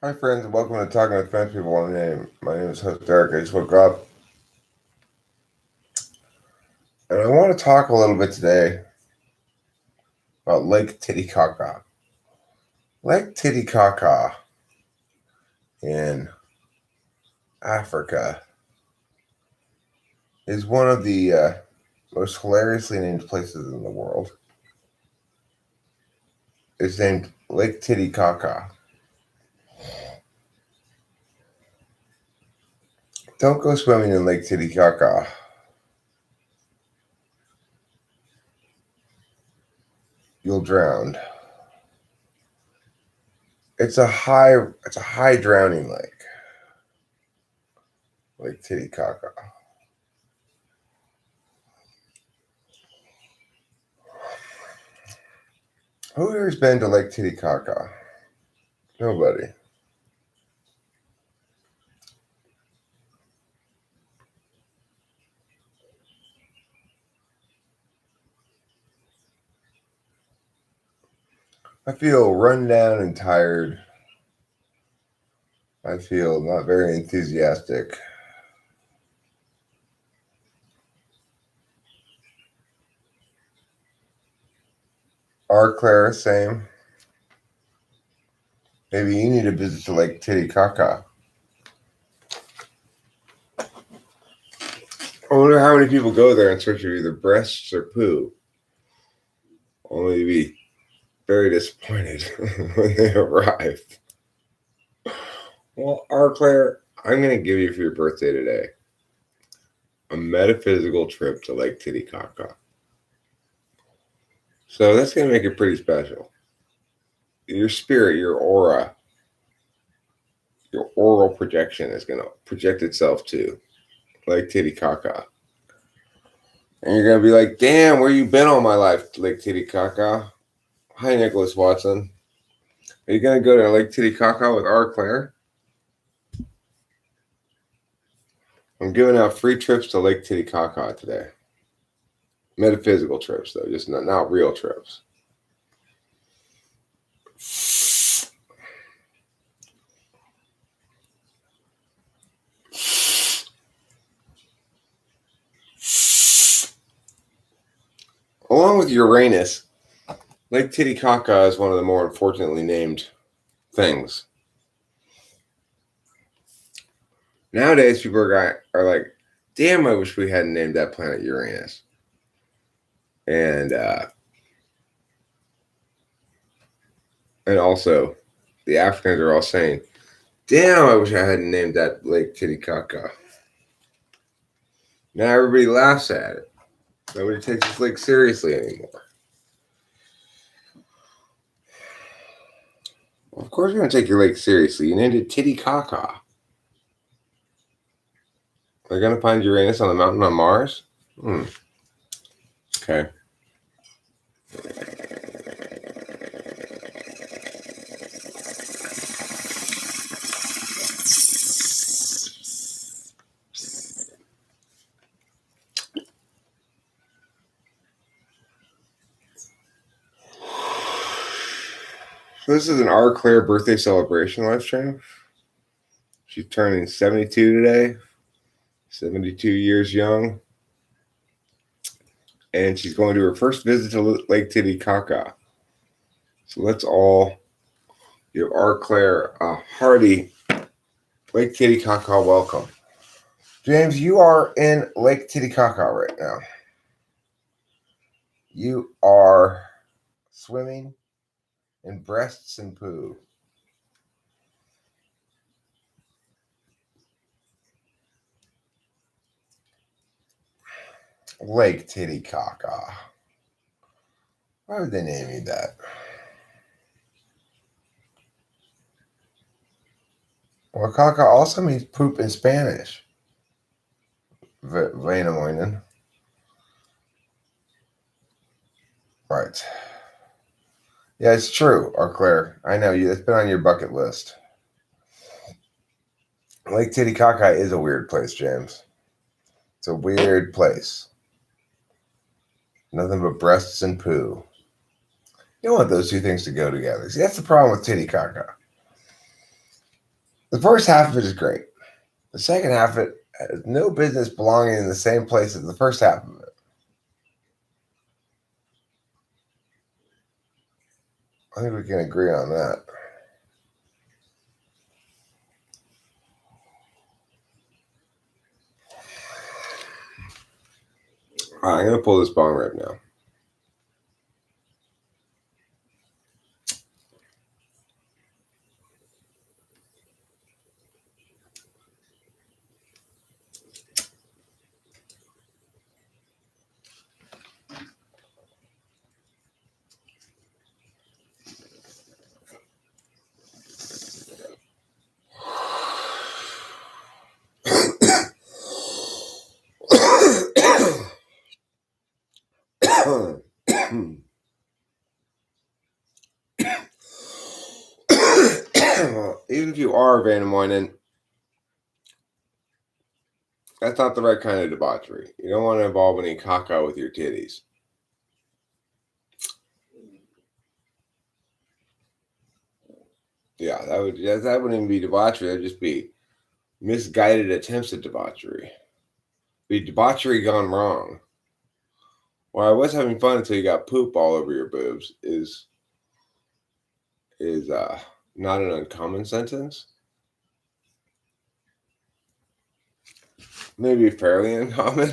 Hi, friends, and welcome to Talking with French People. My name is host Derek. I just woke up, and I want to talk a little bit today about Lake Titicaca. Lake Titicaca in Africa is one of the most hilariously named places in the world. It's named Lake Titicaca. Don't go swimming in Lake Titicaca. You'll drown. It's a high drowning lake. Lake Titicaca. Who here's been to Lake Titicaca? Nobody. I feel run down and tired. I feel not very enthusiastic. Claire, same. Maybe you need a visit to Lake Titicaca. I wonder how many people go there in search of either breasts or poo, only to be very disappointed when they arrive. Well, Claire, I'm going to give you for your birthday today a metaphysical trip to Lake Titicaca. So that's going to make it pretty special. Your spirit, your aura, your oral projection is going to project itself to Lake Titicaca. And you're going to be like, damn, where you been all my life, Lake Titicaca? Hi, Nicholas Watson. Are you going to go to Lake Titicaca with Claire? I'm giving out free trips to Lake Titicaca today. Metaphysical trips, though, just not real trips. Along with Uranus, Lake Titicaca is one of the more unfortunately named things. Nowadays, people are like, damn, I wish we hadn't named that planet Uranus. And also, the Africans are all saying, damn, I wish I hadn't named that Lake Titicaca. Now everybody laughs at it. Nobody takes this lake seriously anymore. Well, of course you're going to take your lake seriously. You named it Titicaca. They're going to find Uranus on the mountain on Mars? Okay. So this is an Claire birthday celebration live stream. She's turning 72 today. 72 years young. And she's going to her first visit to Lake Titicaca. So let's all give Claire a hearty Lake Titicaca welcome. James, you are in Lake Titicaca right now. You are swimming in breasts and poo. Lake Titicaca. Why would they name you that? Well, caca also means poop in Spanish. Vainamoinen. Right. Yeah, it's true, Claire. I know you. It's been on your bucket list. Lake Titicaca is a weird place, James. It's a weird place. Nothing but breasts and poo. You don't want those two things to go together. See, that's the problem with Titicaca. The first half of it is great. The second half of it has no business belonging in the same place as the first half of it. I think we can agree on that. All right, I'm going to pull this bong rip now. Even if you are Van Moynen, that's not the right kind of debauchery. You don't want to involve any caca with your titties. Yeah, that wouldn't even be debauchery. That'd just be misguided attempts at debauchery. Be debauchery gone wrong. Well, I was having fun until you got poop all over your boobs is not an uncommon sentence. Maybe fairly uncommon.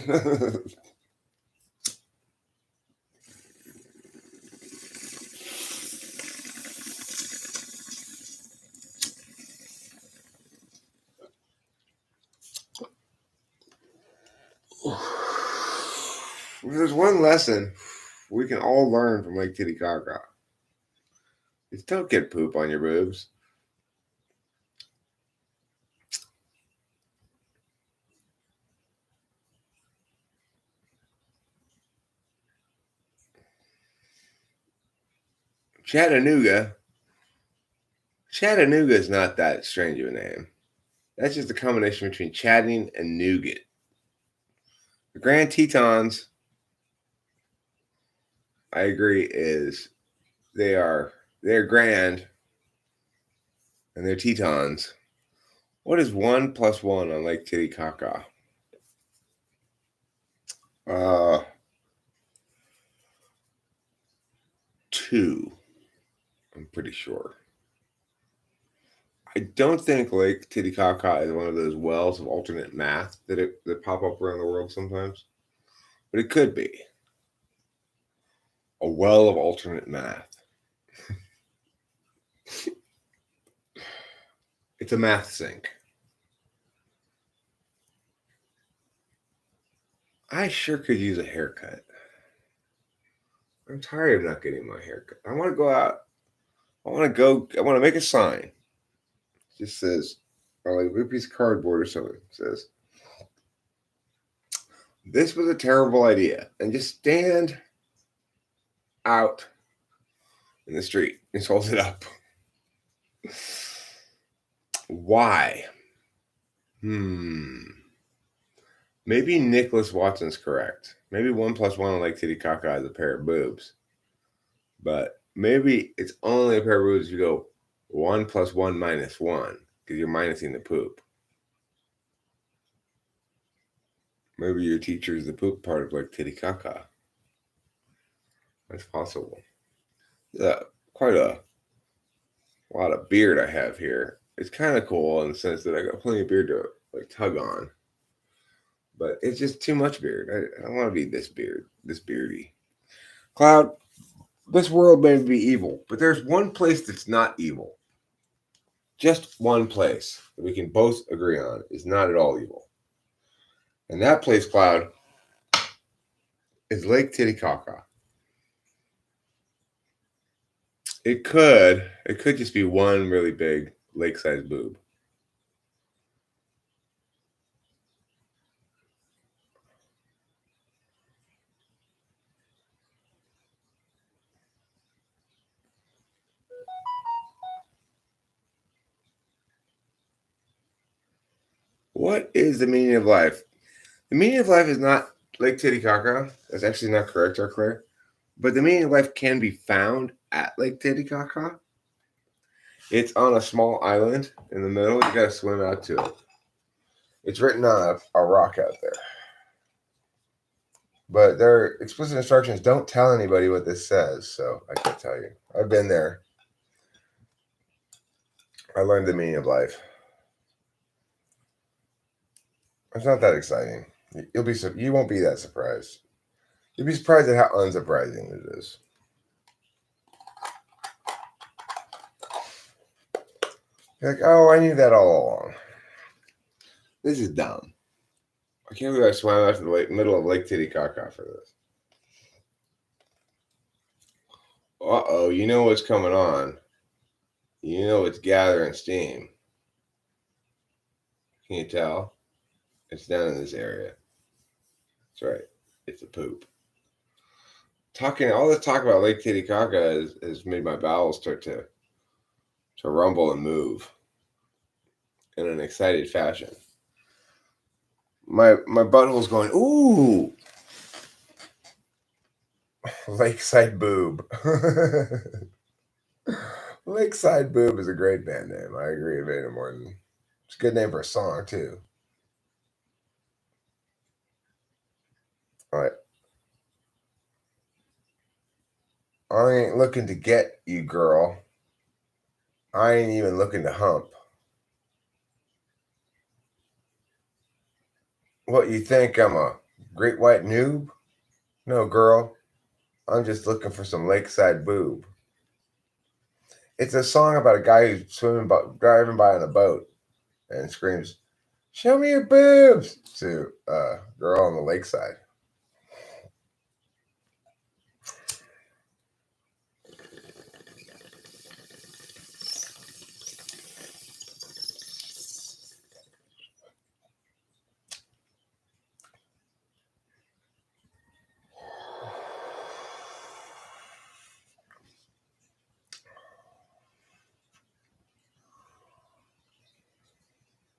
There's one lesson we can all learn from Lake Titicaca. Is don't get poop on your boobs. Chattanooga is not that strange of a name. That's just a combination between chatting and nougat. The Grand Tetons, I agree, they're grand and they're Tetons. What is 1 + 1 on Lake Titicaca? 2. I'm pretty sure. I don't think Lake Titicaca is one of those wells of alternate math that pop up around the world sometimes, but it could be a well of alternate math. It's a math sink. I sure could use a haircut. I'm tired of not getting my haircut. I want to go out. I want to make a sign. It just says, or like a piece of cardboard or something. It says, this was a terrible idea. And just stand out in the street. Just hold it up. Why? Maybe Nicholas Watson's correct. Maybe 1 + 1 on Lake Titicaca is a pair of boobs. But maybe it's only a pair of boobs if you go 1 + 1 - 1, because you're minusing the poop. Maybe your teacher is the poop part of Lake Titicaca. That's possible. Quite a lot of beard I have here. It's kind of cool in the sense that I got plenty of beard to like tug on. But it's just too much beard. I don't want to be this beardy. Cloud, this world may be evil, but there's one place that's not evil. Just one place that we can both agree on is not at all evil. And that place, Cloud, is Lake Titicaca. It could just be one really big lake-sized boob. What is the meaning of life? The meaning of life is not Lake Titicaca. That's actually not correct, Claire. But the meaning of life can be found at Lake Titicaca. It's on a small island in the middle. You gotta swim out to it. It's written on a rock out there. But their explicit instructions don't tell anybody what this says, so I can't tell you. I've been there. I learned the meaning of life. It's not that exciting. You won't be that surprised. You'll be surprised at how unsurprising it is. You're like, oh, I knew that all along. This is dumb. I can't believe I swam out to the middle of Lake Titicaca for this. Uh-oh, you know what's coming on. You know it's gathering steam. Can you tell? It's down in this area. That's right. It's a poop. All this talk about Lake Titicaca has made my bowels start to rumble and move in an excited fashion. My butthole's going, ooh, Lakeside Boob. Lakeside Boob is a great band name. I agree with Vader Morton. It's a good name for a song, too. All right. I ain't looking to get you, girl. I ain't even looking to hump. What, you think I'm a great white noob? No, girl. I'm just looking for some lakeside boob. It's a song about a guy who's driving by on a boat and screams, "Show me your boobs!" to a girl on the lakeside.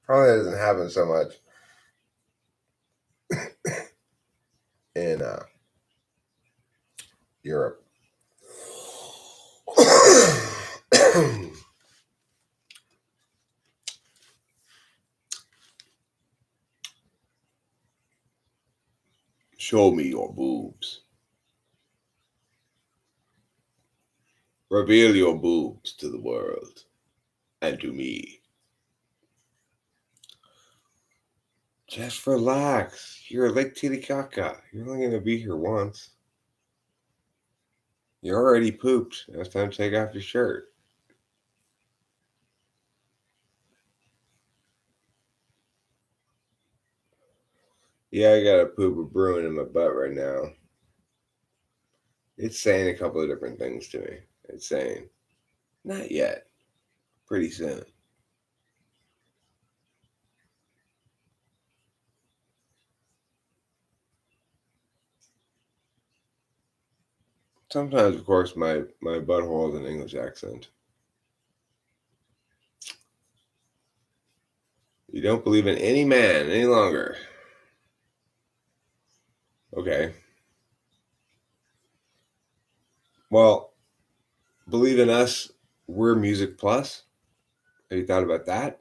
Probably doesn't happen so much in Europe. Show me your boobs. Reveal your boobs to the world and to me. Just relax. You're Lake Titicaca. You're only going to be here once. You already pooped. Now it's time to take off your shirt. Yeah, I got a poop brewing in my butt right now. It's saying a couple of different things to me. It's saying, not yet. Pretty soon. Sometimes, of course, my butthole has an English accent. You don't believe in any man any longer. Okay. Well, believe in us. We're Music Plus. Have you thought about that,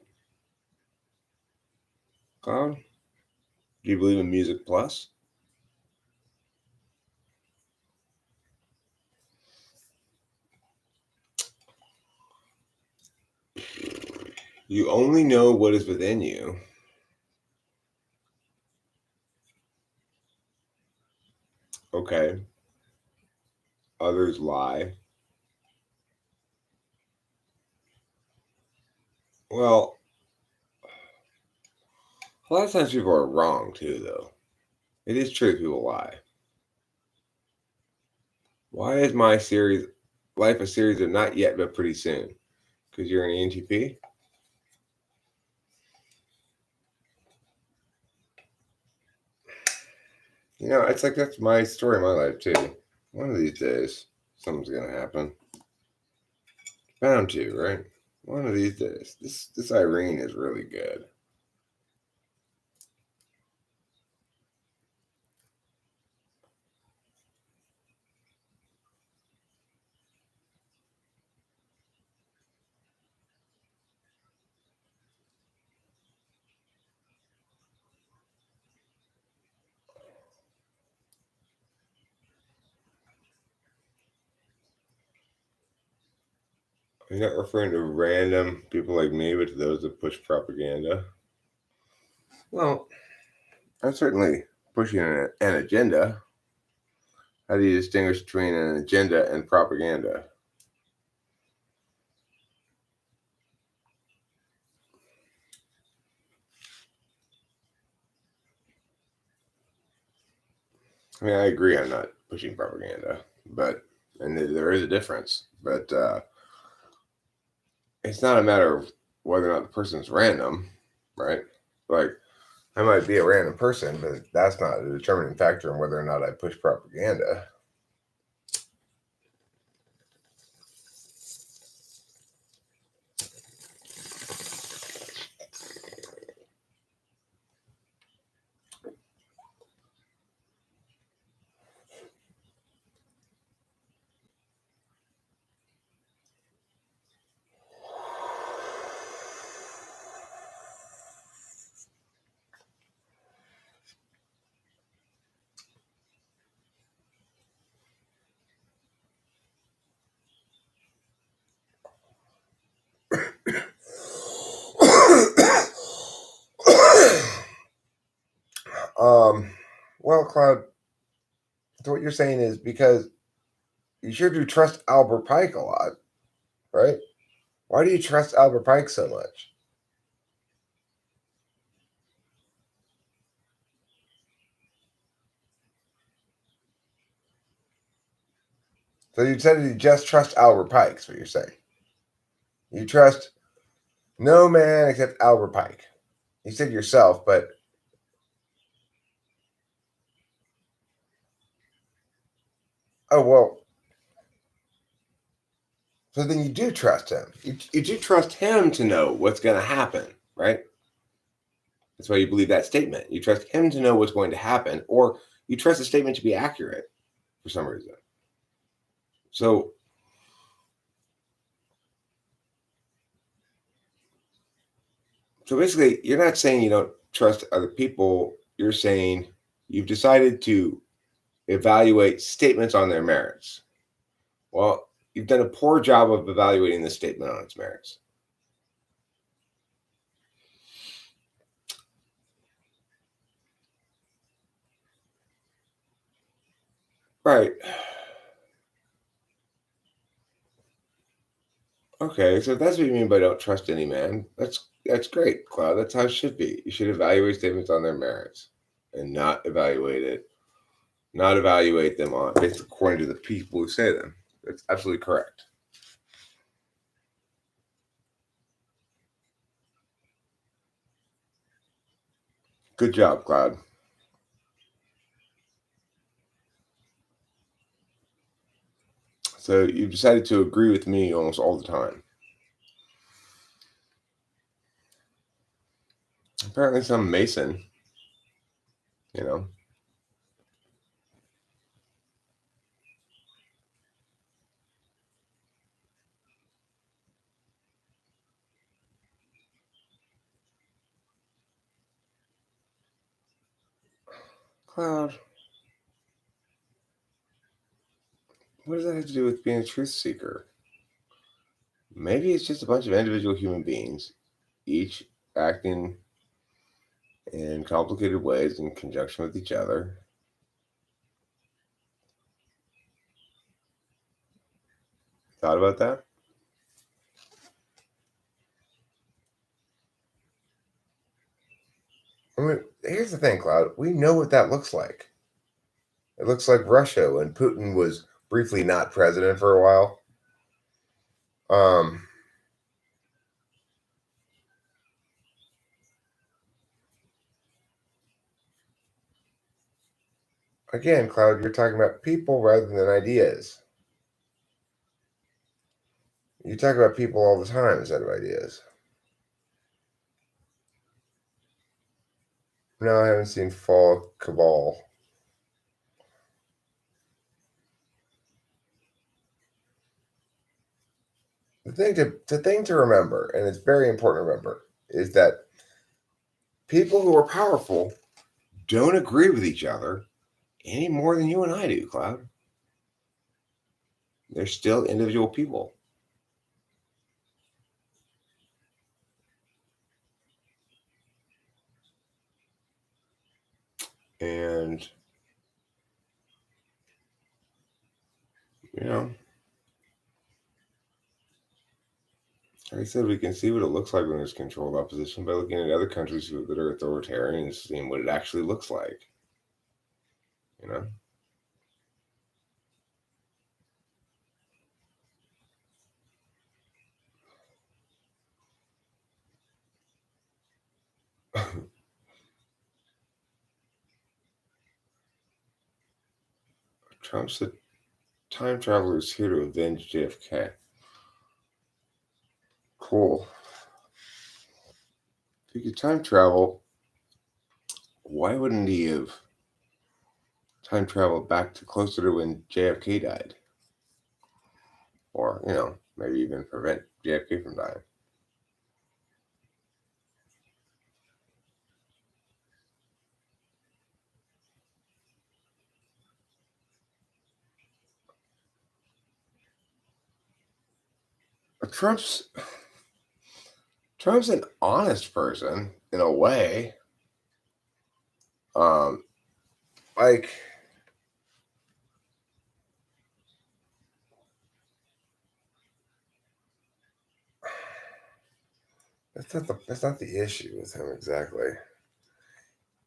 Cloud? Do you believe in Music Plus? You only know what is within you. Okay. Others lie. Well, a lot of times people are wrong too, though. It is true people lie. Why is my life a series of not yet but pretty soon? Because you're an ENTP? You know, it's like that's my story of my life too. One of these days, something's gonna happen. Bound to, right? One of these days. This Irene is really good. You're not referring to random people like me, but to those that push propaganda. Well, I'm certainly pushing an agenda. How do you distinguish between an agenda and propaganda? I mean, I agree I'm not pushing propaganda, and there is a difference. But it's not a matter of whether or not the person's random, right? Like, I might be a random person, but that's not a determining factor in whether or not I push propaganda. um, well, Cloud, so what you're saying is because you sure do trust Albert Pike a lot, right? Why do you trust Albert Pike so much? So you said you just trust Albert Pike, is what you're saying. You trust no man except Albert Pike. You said yourself, but oh well. So then you do trust him. You do trust him to know what's going to happen, right? That's why you believe that statement. You trust him to know what's going to happen, or you trust the statement to be accurate for some reason. So, so basically, you're not saying you don't trust other people. You're saying you've decided to evaluate statements on their merits. Well, you've done a poor job of evaluating the statement on its merits. Right. Okay, so if that's what you mean by don't trust any man, that's great, Cloud. That's how it should be. You should evaluate statements on their merits and not evaluate them on based according to the people who say them. That's absolutely correct. Good job, Cloud. So you've decided to agree with me almost all the time. Apparently, some Mason, you know. Cloud, what does that have to do with being a truth seeker? Maybe it's just a bunch of individual human beings, each acting in complicated ways in conjunction with each other. Thought about that? I mean, here's the thing, Cloud. We know what that looks like. It looks like Russia when Putin was briefly not president for a while. Um, Again, Cloud, you're talking about people rather than ideas. You talk about people all the time instead of ideas. No, I haven't seen Fall Cabal. The thing to remember, and it's very important to remember, is that people who are powerful don't agree with each other any more than you and I do, Cloud. They're still individual people. And, you know, like I said, we can see what it looks like when there's controlled opposition by looking at other countries that are authoritarian and seeing what it actually looks like. You know, Trump said time traveler is here to avenge JFK. Cool. If he could time travel, why wouldn't he have time traveled back to closer to when JFK died? Or, maybe even prevent JFK from dying. Trump's Trump's an honest person in a way. Um, like that's not the issue with him exactly.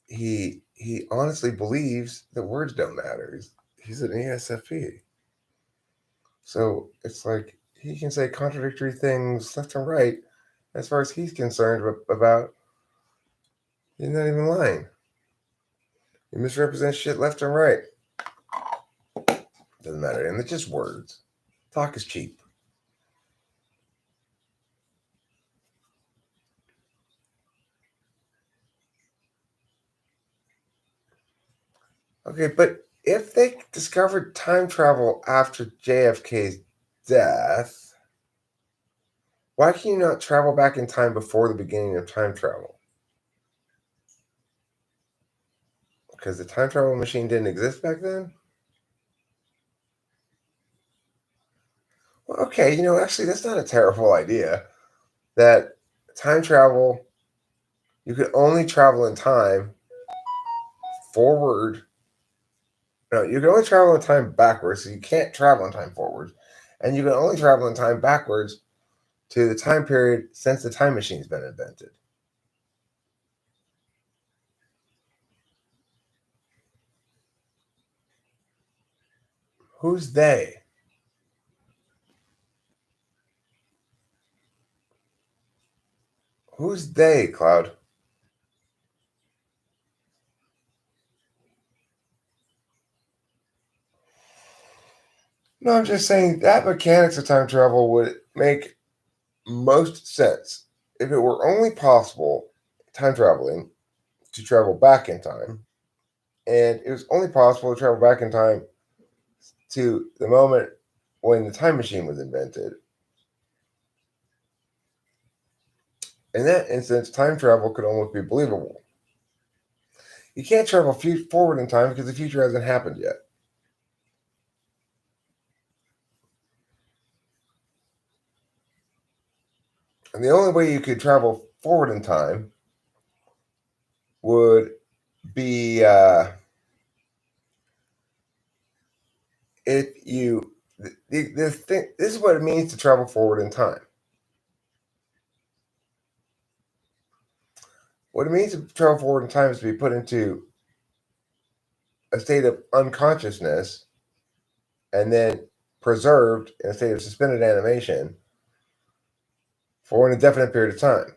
He honestly believes that words don't matter. He's an ESFP, so it's like he can say contradictory things left and right. As far as he's concerned about, he's not even lying. He misrepresents shit left and right. Doesn't matter, and it's just words. Talk is cheap. Okay, but if they discovered time travel after JFK's death, why can you not travel back in time before the beginning of time travel? Because the time travel machine didn't exist back then? Well, okay, actually, that's not a terrible idea. That time travel, you could only travel in time forward. No, you can only travel in time backwards, so you can't travel in time forwards. And you can only travel in time backwards to the time period since the time machine's been invented. Who's they? Who's they, Cloud? No, I'm just saying that mechanics of time travel would make most sense if it were only possible time traveling to travel back in time, and it was only possible to travel back in time to the moment when the time machine was invented. In that instance, time travel could almost be believable. You can't travel forward in time because the future hasn't happened yet. And the only way you could travel forward in time would be if you. The thing, this is what it means to travel forward in time. What it means to travel forward in time is to be put into a state of unconsciousness and then preserved in a state of suspended animation for an indefinite period of time,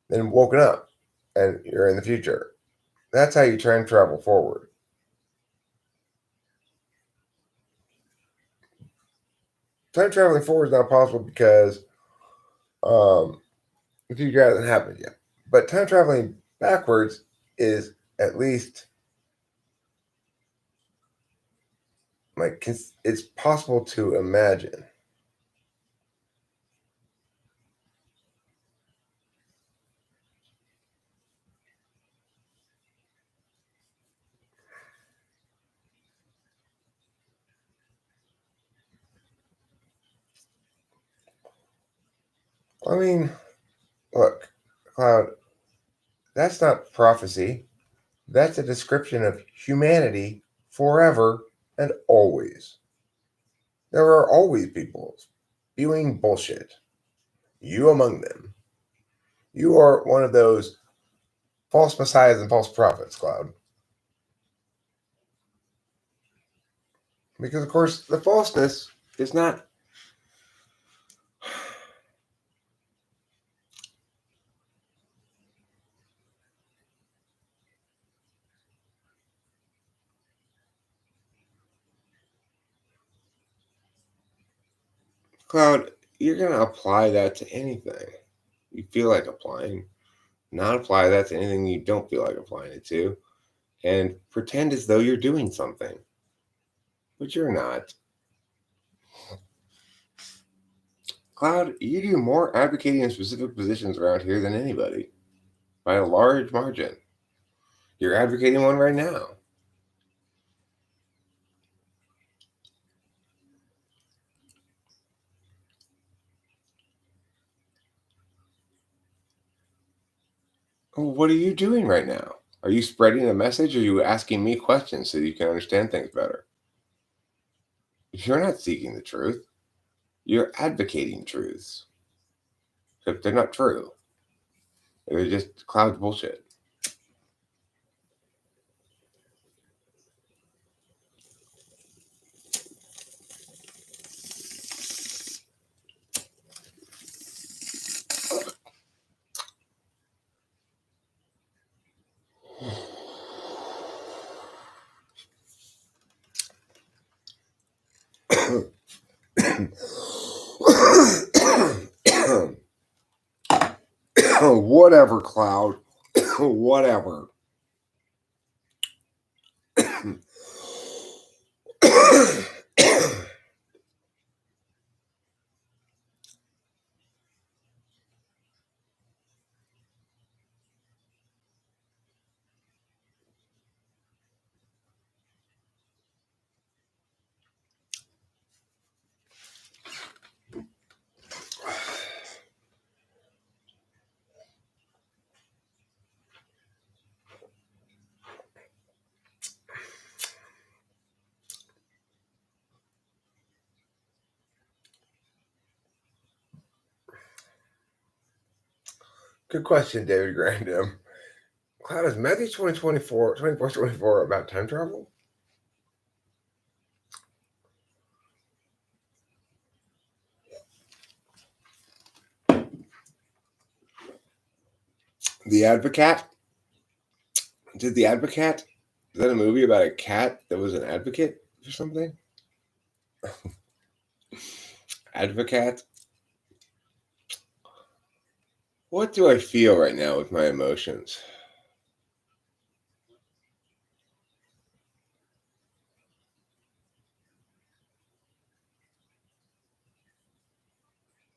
then woken up and you're in the future. That's how you try and travel forward. Time traveling forward is not possible because the future hasn't happened yet. But time traveling backwards is at least like it's possible to imagine. I mean, look, Cloud, that's not prophecy. That's a description of humanity forever and always. There are always people spewing bullshit. You among them. You are one of those false messiahs and false prophets, Cloud. Because, of course, the falseness is not. Cloud, you're going to apply that to anything you feel like applying, not apply that to anything you don't feel like applying it to, and pretend as though you're doing something, but you're not. Cloud, you do more advocating in specific positions around here than anybody, by a large margin. You're advocating one right now. Well, what are you doing right now? Are you spreading a message or are you asking me questions so you can understand things better? You're not seeking the truth. You're advocating truths. Except they're not true. They're just Cloud's bullshit. Whatever, Cloud. Whatever. Good question, David Grandin. Cloud, is Matthew 24 about time travel? The Advocate? Did The Advocate? Is that a movie about a cat that was an advocate or something? Advocate? What do I feel right now with my emotions?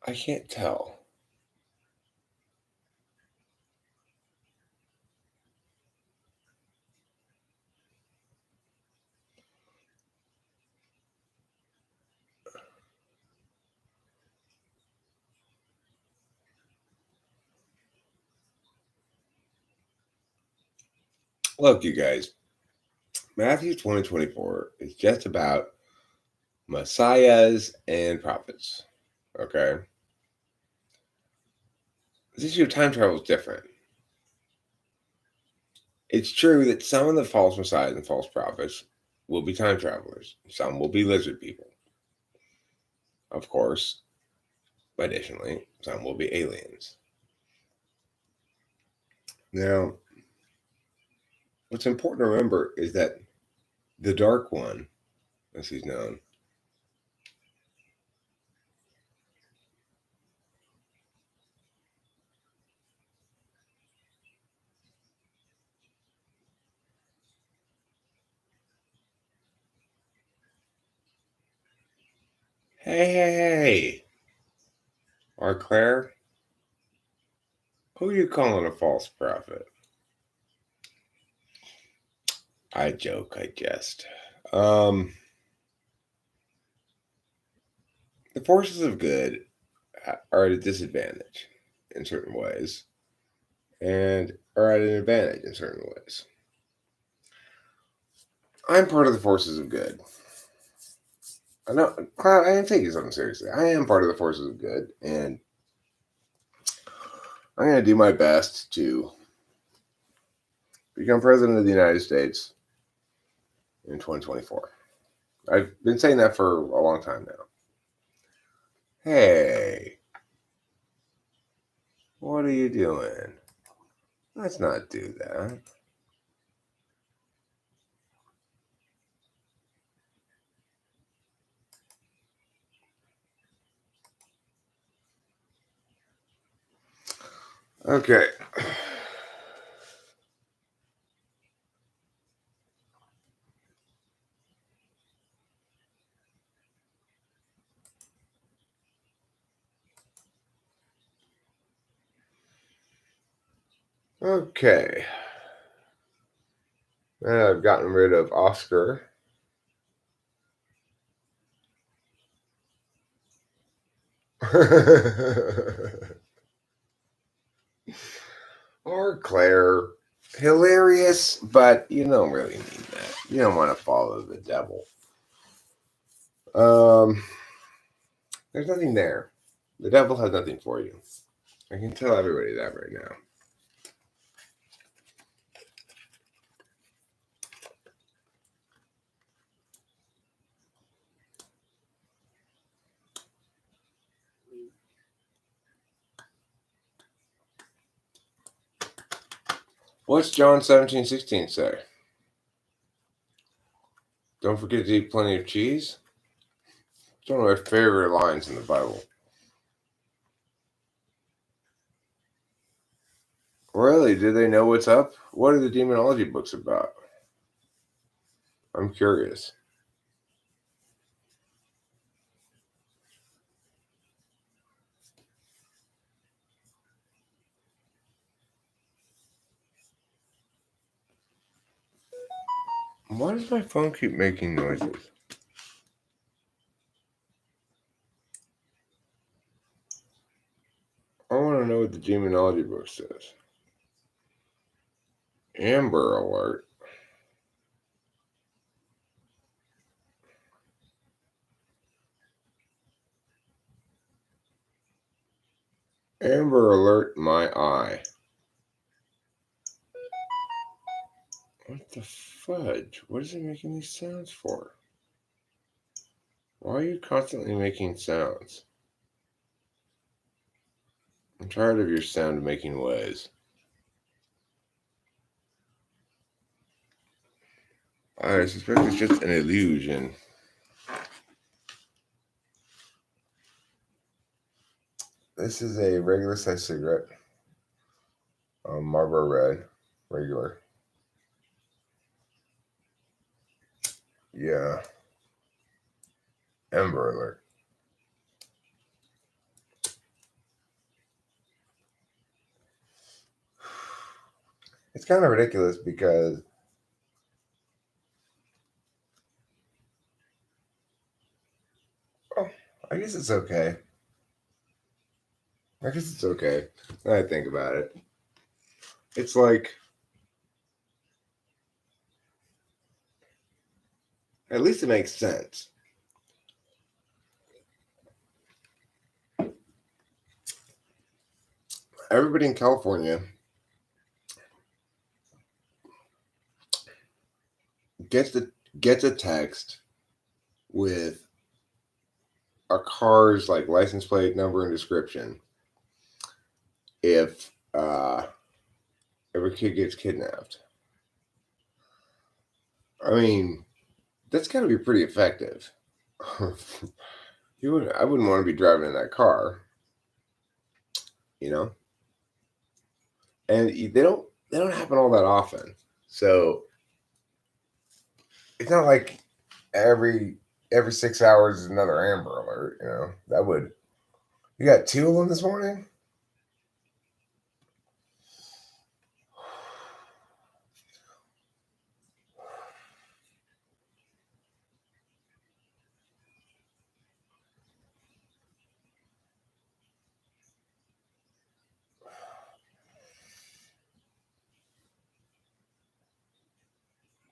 I can't tell. Look, you guys, Matthew 2024 is just about messiahs and prophets. Okay? This issue of time travel is different. It's true that some of the false messiahs and false prophets will be time travelers. Some will be lizard people. Of course, additionally, some will be aliens. Now, what's important to remember is that the Dark One, as he's known, hey, our Claire, who are you calling a false prophet? I joke, I jest. The forces of good are at a disadvantage in certain ways and are at an advantage in certain ways. I'm part of the forces of good. I know, Cloud, I am taking something seriously. I am part of the forces of good, and I'm going to do my best to become president of the United States in 2024. I've been saying that for a long time now. Hey, what are you doing? Let's not do that. Okay. Okay. I've gotten rid of Oscar. Or Claire. Hilarious, but you don't really need that. You don't want to follow the devil. Um, there's nothing there. The devil has nothing for you. I can tell everybody that right now. What's John 17:16 say? Don't forget to eat plenty of cheese. It's one of my favorite lines in the Bible. Really? Do they know what's up? What are the demonology books about? I'm curious. Why does my phone keep making noises? I want to know what the demonology book says. Amber Alert. Amber Alert my eye. What the fudge? What is it making these sounds for? Why are you constantly making sounds? I'm tired of your sound making ways. I suspect it's just an illusion. This is a regular size cigarette. Marlboro Red. Regular. Yeah. Amber Alert. It's kind of ridiculous because I guess it's okay. I guess it's okay. Now I think about it. It's like, at least it makes sense. Everybody in California gets the gets a text with a car's like license plate number and description if a kid gets kidnapped. I mean, that's got to be pretty effective. I wouldn't want to be driving in that car, you know. And they don't happen all that often. So it's not like every 6 hours is another Amber Alert. That would. You got two of them this morning.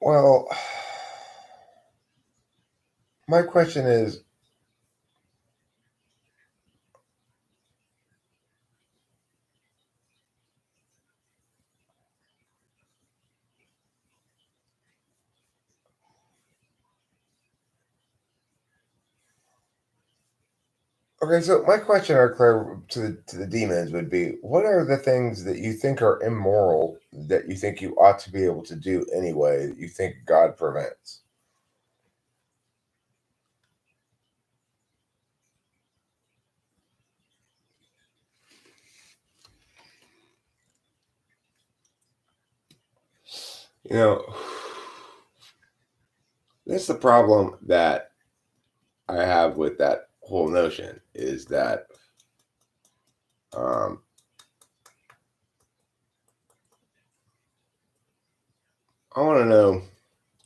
Well, my question is, okay, so my question to the demons would be, what are the things that you think are immoral that you think you ought to be able to do anyway that you think God prevents? You know, that's the problem that I have with that whole notion is that um, I want to know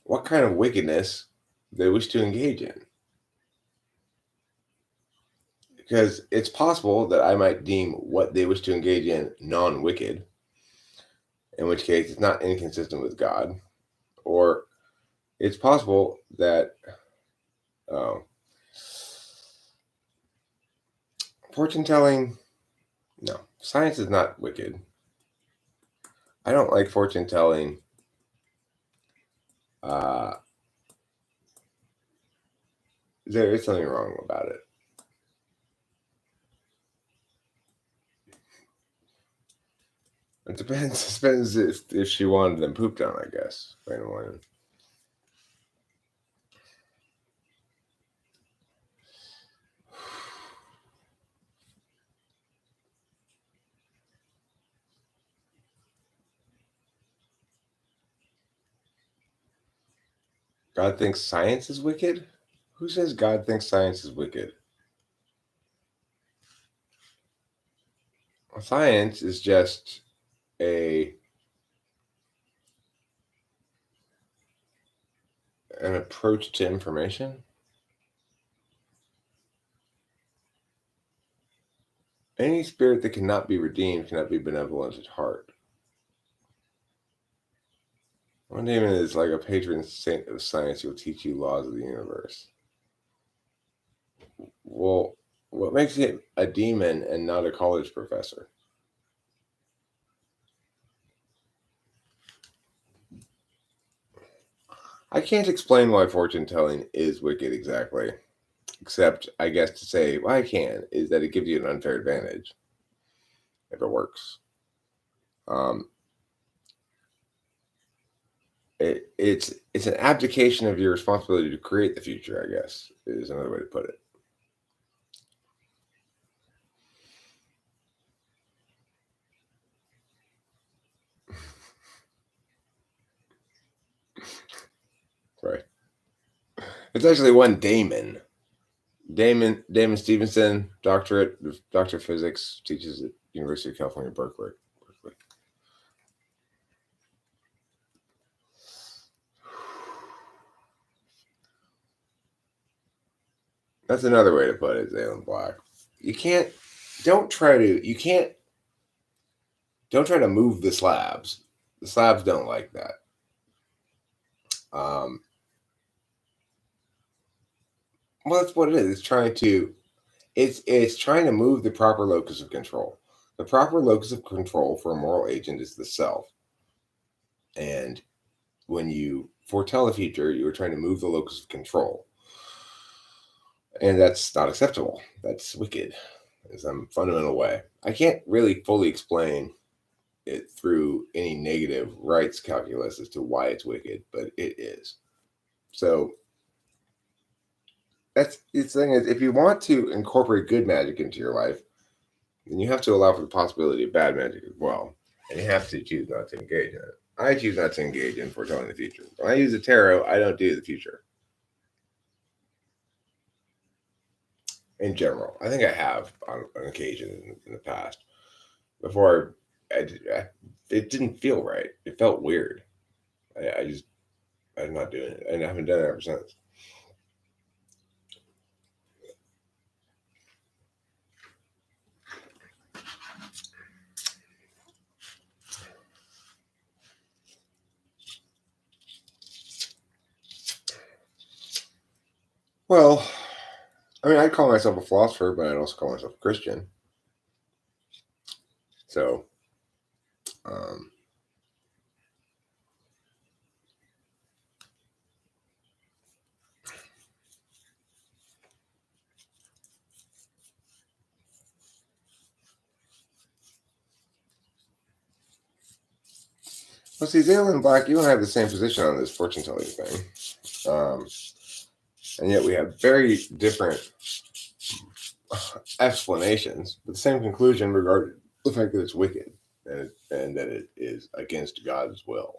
what kind of wickedness they wish to engage in. Because it's possible that I might deem what they wish to engage in non wicked, in which case it's not inconsistent with God. Or it's possible that uh, fortune telling, no, science is not wicked. I don't like fortune telling. Uh, there is something wrong about it. It depends. It depends if she wanted them pooped on, I guess. Right in the morning. God thinks science is wicked? Who says God thinks science is wicked? Well, science is just a an approach to information. Any spirit that cannot be redeemed cannot be benevolent at heart. One demon is like a patron saint of science who will teach you laws of the universe. Well, what makes it a demon and not a college professor? I can't explain why fortune telling is wicked exactly, except I guess to say, well, I can, is that it gives you an unfair advantage if it works. Um, it's an abdication of your responsibility to create the future, I guess, is another way to put it. Right. It's actually one Damon. Damon Stevenson, doctor of physics, teaches at University of California, Berkeley. That's another way to put it, Zaylen Black. You can't don't try to you can't don't try to move the slabs. The slabs don't like that. Um, well, that's what it is. It's trying to move the proper locus of control. The proper locus of control for a moral agent is the self. And when you foretell the future, you are trying to move the locus of control. And that's not acceptable. That's wicked in some fundamental way. I can't really fully explain it through any negative rights calculus as to why it's wicked, but it is. So that's the thing is, if you want to incorporate good magic into your life, then you have to allow for the possibility of bad magic as well, and you have to choose not to engage in it. I choose not to engage in foretelling the future. When I use the tarot, I don't do the future in general. I think I have on an occasion in the past. Before it didn't feel right. It felt weird. I just I'm not doing it, and I haven't done it ever since. Well, I mean, I'd call myself a philosopher, but I'd also call myself a Christian. So, um, well, see, Dale and Black, you and I have the same position on this fortune telling thing. Um, and yet we have very different explanations, but the same conclusion regarding the fact that it's wicked and that it is against God's will.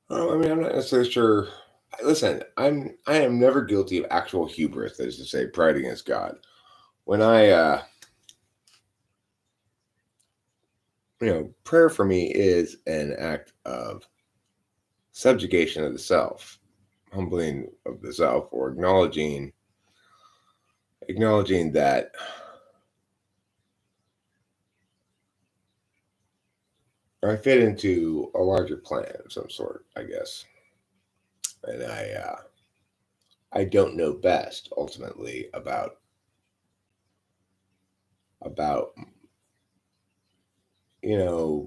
I mean, I'm not necessarily sure. Listen, I am never guilty of actual hubris, that is to say, pride against God. When prayer for me is an act of subjugation of the self, humbling of the self, or acknowledging that I fit into a larger plan of some sort, I guess, and I don't know best ultimately about you know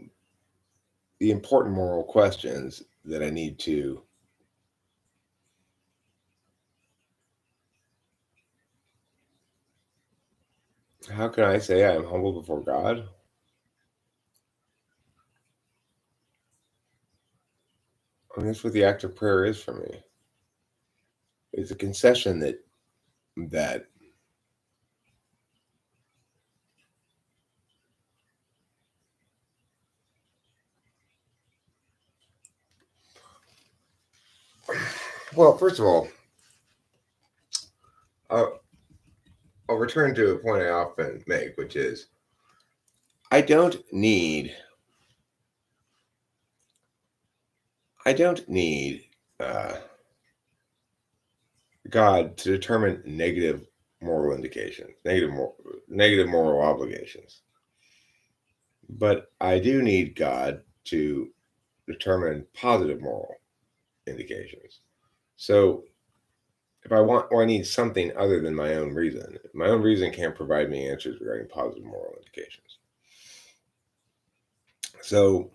the important moral questions that I need to. How can I say I am humble before God? I mean, that's what the act of prayer is for me. It's a concession that well, first of all, I'll, I'll return to a point I often make, which is I don't need I don't need uh, God to determine negative moral indications, negative moral obligations. But I do need God to determine positive moral indications. So if I want, or I need something other than my own reason, my own reason can't provide me answers regarding positive moral indications. So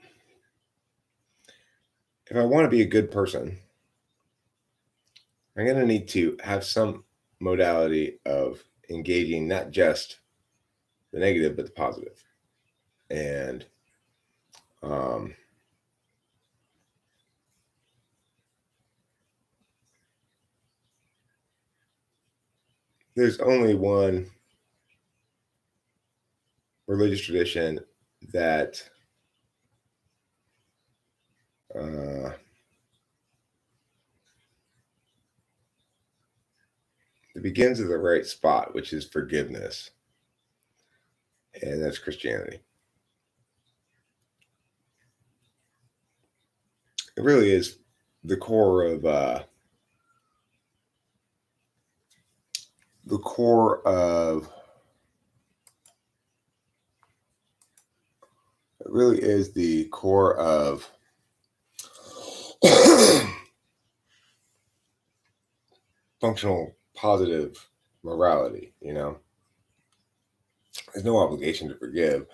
if I want to be a good person, I'm going to need to have some modality of engaging not just the negative, but the positive. And um, there's only one religious tradition that uh, it begins at the right spot, which is forgiveness, and that's Christianity. It really is the core of the core of it really is the core of functional positive morality. There's no obligation to forgive.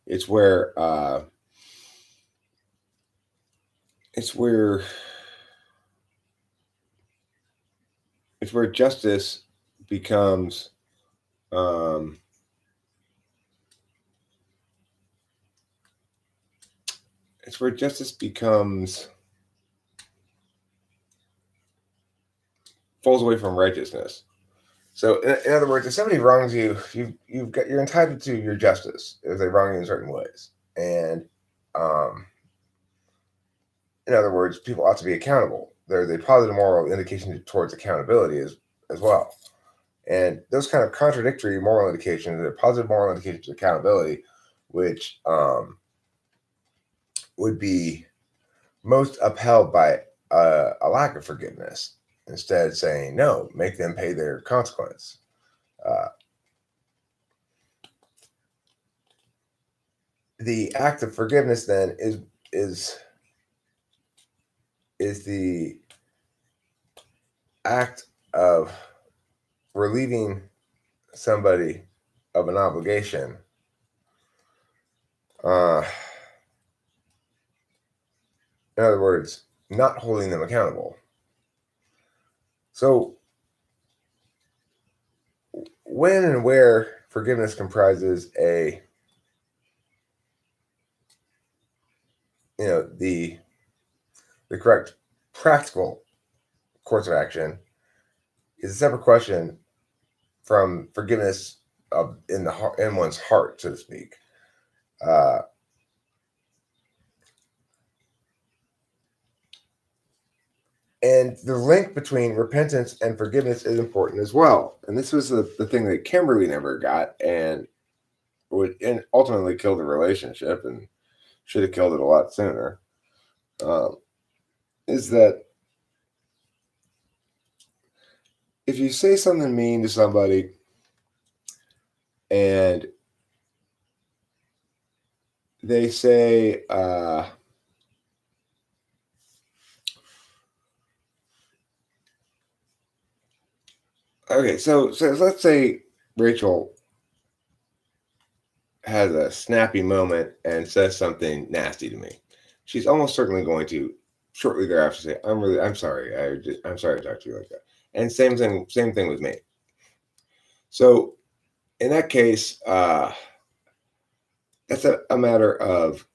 It's where it's where it's where justice becomes um, it's where justice becomes falls away from righteousness. So, in other words, if somebody wrongs you, you're entitled to your justice if they wrong you in certain ways. And um, in other words, people ought to be accountable. There's a positive moral indication towards accountability as well. And those kind of contradictory moral indications, a positive moral indication to accountability, which would be most upheld by a lack of forgiveness. Instead, saying, no, make them pay their consequence. The act of forgiveness then is the act of relieving somebody of an obligation. In other words, not holding them accountable. So, when and where forgiveness comprises the correct practical course of action is a separate question from forgiveness in one's heart, so to speak. And the link between repentance and forgiveness is important as well. And this was the thing that Kimberly never got, and ultimately killed the relationship, and should have killed it a lot sooner. Is that if you say something mean to somebody and they say, okay, so let's say Rachel has a snappy moment and says something nasty to me. She's almost certainly going to shortly thereafter say, I'm sorry. I'm sorry to talk to you like that. And same thing with me. So in that case, that's a matter of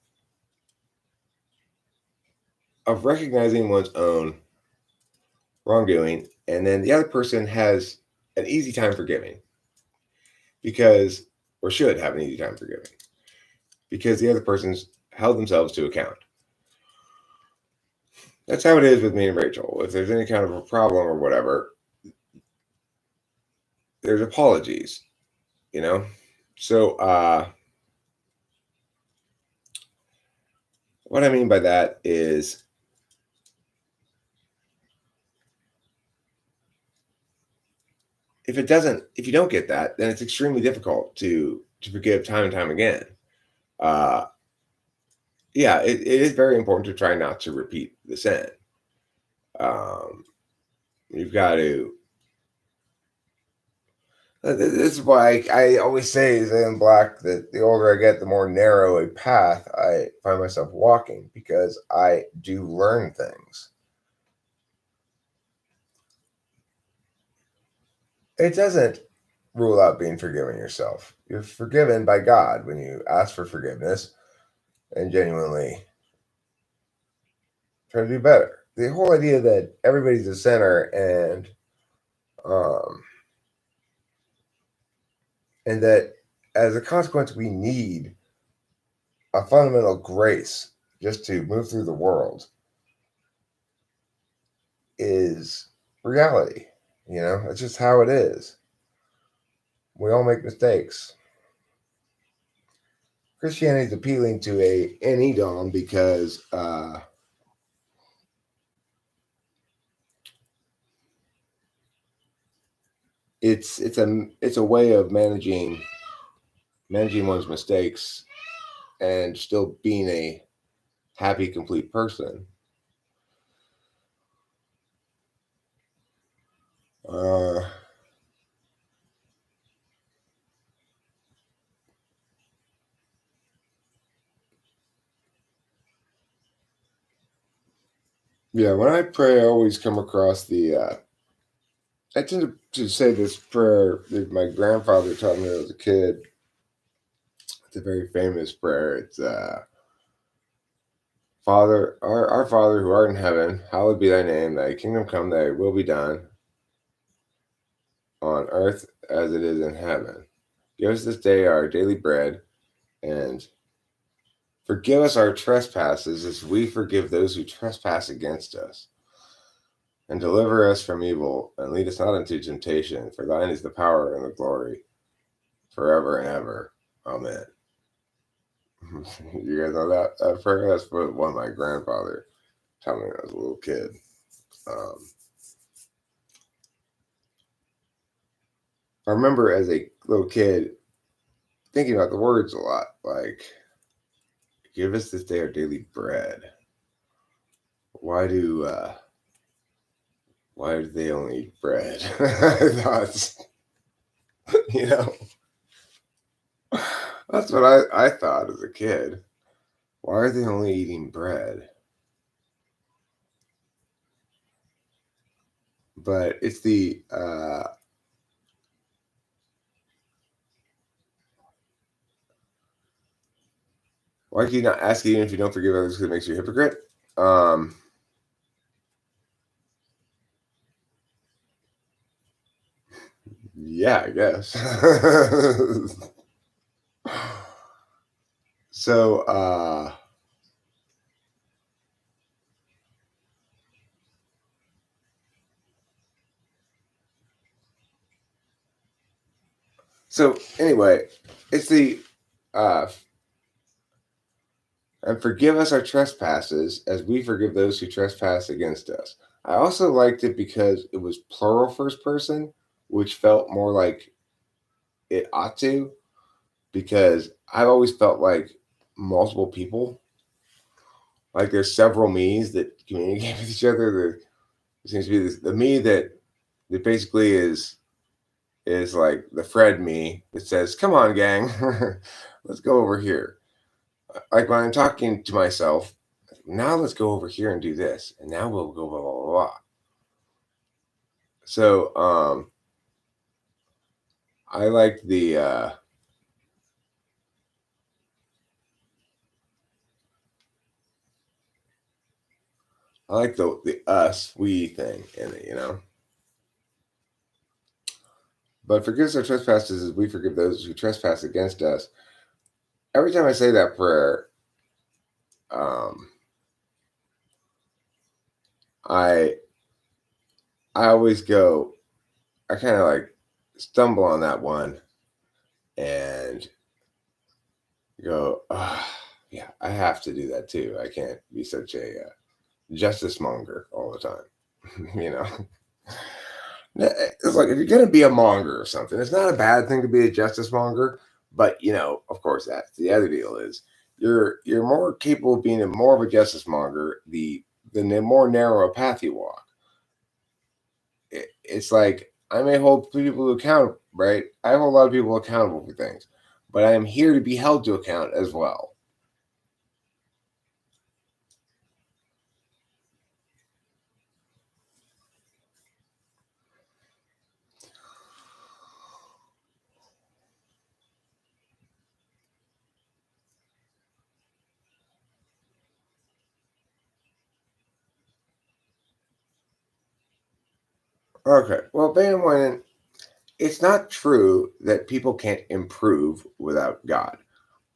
recognizing one's own wrongdoing, and then the other person has an easy time forgiving, or should have an easy time forgiving, because the other person's held themselves to account. That's how it is with me and Rachel. If there's any kind of a problem or whatever, there's apologies, So what I mean by that is, if you don't get that, then it's extremely difficult to forgive time and time again. Yeah, it is very important to try not to repeat the sin. You've got to. This is why I always say, in Black, that the older I get, the more narrow a path I find myself walking, because I do learn things. It doesn't rule out being forgiven yourself. You're forgiven by God when you ask for forgiveness and genuinely try to do better. The whole idea that everybody's a sinner and that as a consequence we need a fundamental grace just to move through the world is reality. It's just how it is. We all make mistakes. Christianity is appealing to an Edom because it's a way of managing one's mistakes and still being a happy, complete person. Yeah, when I pray, I always come across I tend to say this prayer that my grandfather taught me when I was a kid. It's a very famous prayer. It's Father, our Father who art in heaven, hallowed be thy name. Thy kingdom come, thy will be done on earth as it is in heaven. Give us this day our daily bread, and forgive us our trespasses as we forgive those who trespass against us. And deliver us from evil, and lead us not into temptation, for thine is the power and the glory forever and ever. Amen. You guys know that prayer? That's what my grandfather taught me when I was a little kid. I remember as a little kid thinking about the words a lot, like, give us this day our daily bread. Why do why do they only eat bread? I thought, you know, that's what I thought as a kid. Why are they only eating bread? But it's the why can you not ask even if you don't forgive others because it makes you a hypocrite? Um, yeah, I guess. so so anyway, it's the uh and forgive us our trespasses as we forgive those who trespass against us. I also liked it because it was plural first person, which felt more like it ought to, because I've always felt like multiple people, like there's several me's that communicate with each other. There seems to be the me that basically is like the Fred me that says, "Come on, gang, let's go over here." Like when I'm talking to myself, now let's go over here and do this, and now we'll go blah blah blah blah. So I like the us we thing in it, you know. But forgive us our trespasses as we forgive those who trespass against us. Every time I say that prayer, um, I I always go. I kind of like stumble on that one and go, yeah, I have to do that too. I can't be such a justice monger all the time. you know, it's like if you're gonna be a monger or something, it's not a bad thing to be a justice monger. But of course, that's the other deal is you're more capable of being more of a justice monger the more narrow a path you walk. It's like I may hold people account, right? I hold a lot of people accountable for things, but I am here to be held to account as well. Okay, well, bam, when it's not true that people can't improve without God.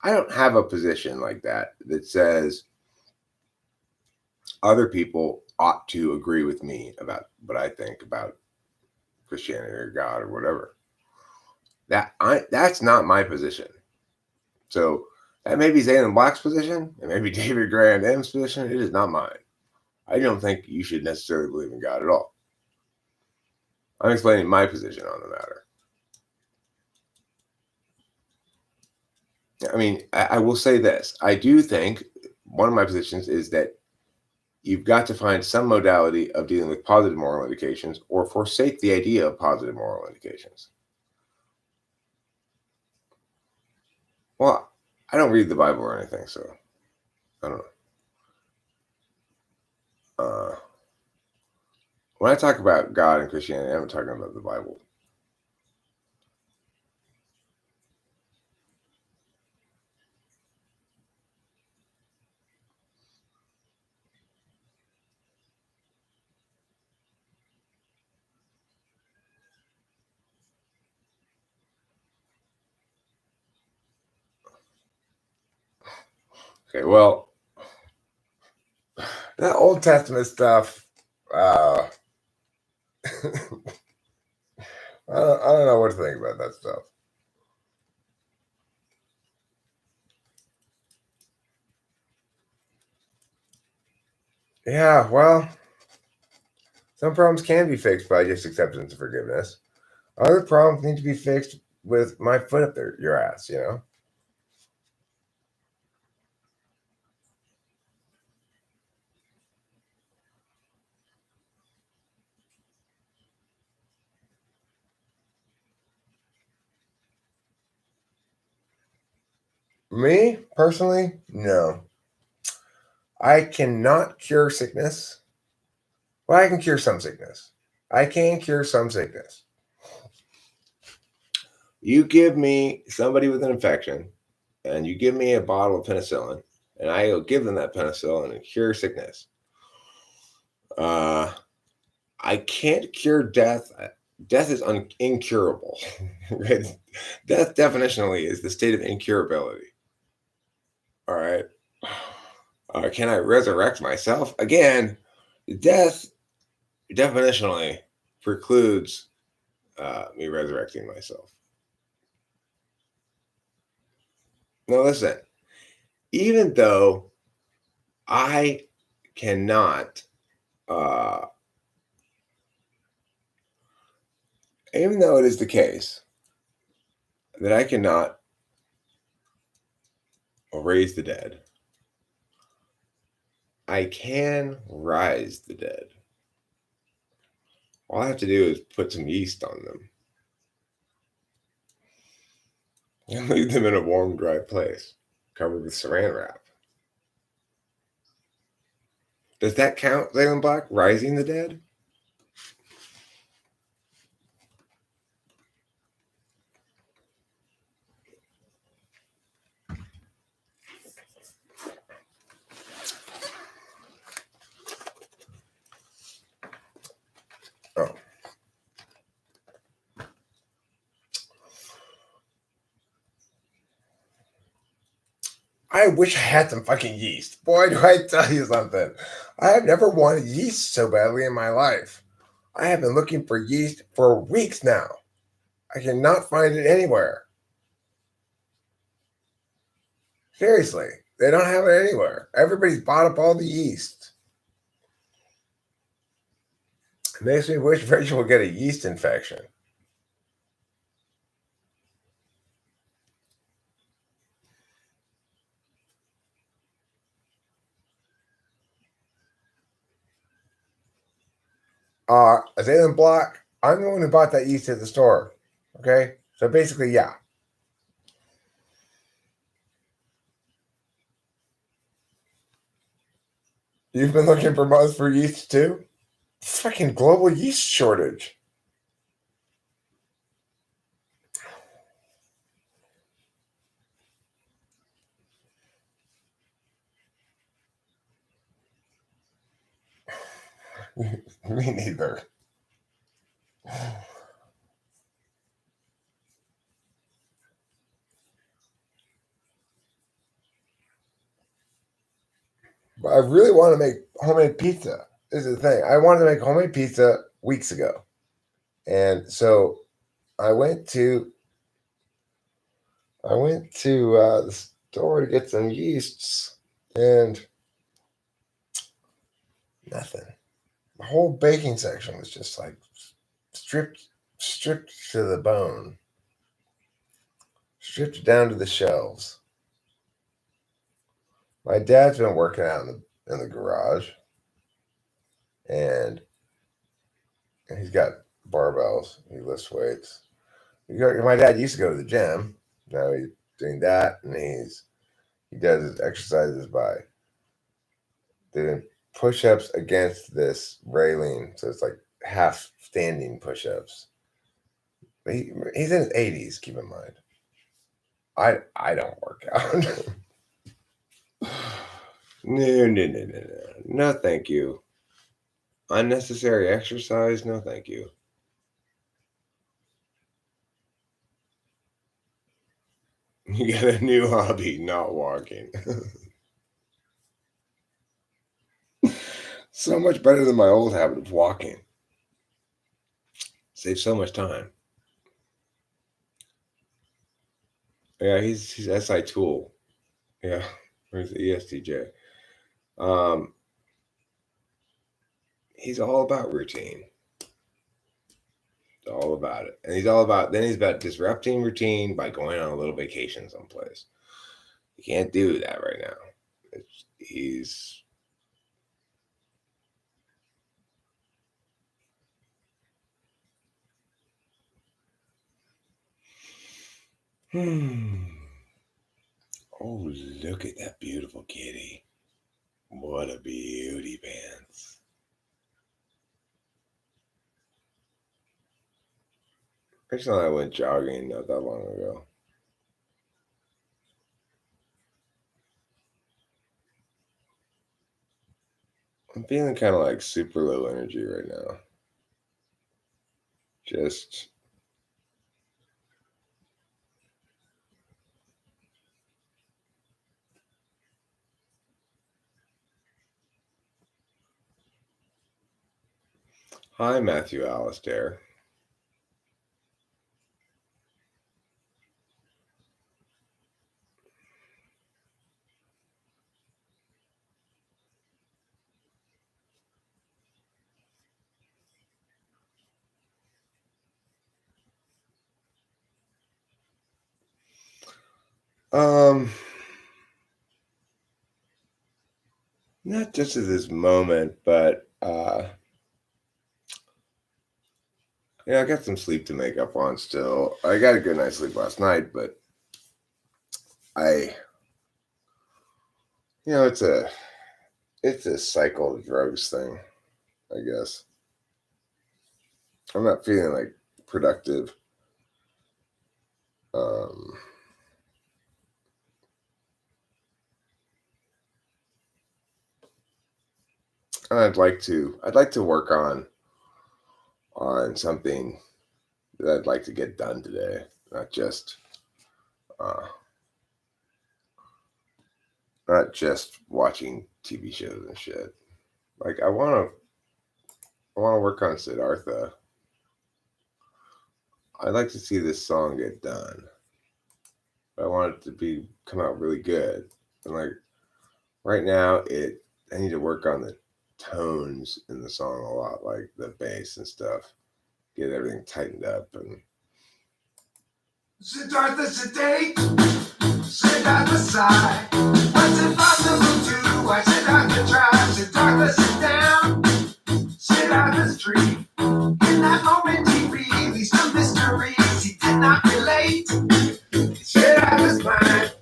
I don't have a position like that that says other people ought to agree with me about what I think about Christianity or God or whatever. That's not my position. So that may be Zayden Black's position, and maybe David Grand M's position. It is not mine. I don't think you should necessarily believe in God at all. I'm explaining my position on the matter. I mean, I will say this. I do think one of my positions is that you've got to find some modality of dealing with positive moral indications or forsake the idea of positive moral indications. Well, I don't read the Bible or anything, so I don't know. When I talk about God and Christianity, I'm talking about the Bible. Okay, well, that Old Testament stuff, uh, I don't know what to think about that stuff. Yeah, well, some problems can be fixed by just acceptance and forgiveness. Other problems need to be fixed with my foot up there, your ass, you know? Me, personally, no. I cannot cure sickness. Well, I can cure some sickness. I can cure some sickness. You give me somebody with an infection, and you give me a bottle of penicillin, and I'll give them that penicillin and cure sickness. Uh, I can't cure death. Death is incurable. Death definitionally is the state of incurability. All right. Can I resurrect myself? Again, death definitionally precludes me resurrecting myself. Now, listen, even though I cannot, uh, even though it is the case that I cannot raise the dead, I can rise the dead. All I have to do is put some yeast on them and leave them in a warm, dry place covered with saran wrap. Does that count, Leyland Black, rising the dead? Oh. I wish I had some fucking yeast. Boy, do I tell you something. I have never wanted yeast so badly in my life. I have been looking for yeast for weeks now. I cannot find it anywhere. Seriously, they don't have it anywhere. Everybody's bought up all the yeast. It makes me wish Rachel would get a yeast infection. Azalea Block, I'm the one who bought that yeast at the store. Okay? So basically, yeah. You've been looking for months for yeast too? Fucking global yeast shortage. Me neither. But I really want to make homemade pizza. This is the thing. I wanted to make homemade pizza weeks ago. And so I went to the store to get some yeasts and nothing. The whole baking section was just like stripped to the bone, stripped down to the shelves. My dad's been working out in the garage, and he's got barbells. He lifts weights. My dad used to go to the gym. Now he's doing that, and he does his exercises by doing push-ups against this railing, so it's like half standing push-ups. He's in his 80s. Keep in mind, I don't work out. No, thank you. Unnecessary exercise, no, thank you. You got a new hobby, not walking. So much better than my old habit of walking. Saves so much time. Yeah, he's SI Tool. Yeah, where's the ESTJ? Um, he's all about routine. All about it. And he's about disrupting routine by going on a little vacation someplace. You can't do that right now. He's Oh, look at that beautiful kitty. What a beauty pants. Actually, I went jogging not that long ago. I'm feeling kind of like super low energy right now. Just hi, Matthew Alistair. Um, not just at this moment, but yeah, I got some sleep to make up on still. I got a good night's sleep last night, but I, it's a cycle of drugs thing, I guess. I'm not feeling like productive. Um, and I'd like to work on something that I'd like to get done today, uh, not just watching TV shows and shit. Like I want to work on Siddhartha. I'd like to see this song get done. But I want it to come out really good. And like right now, I need to work on the tones in the song a lot, like the bass and stuff. Get everything tightened up and. Siddhartha sedate, Siddhartha sigh. What's impossible to? I Siddhartha try. Siddhartha sit down, Siddhartha's dream. In that moment, he released the mysteries he did not relate. Siddhartha's mind.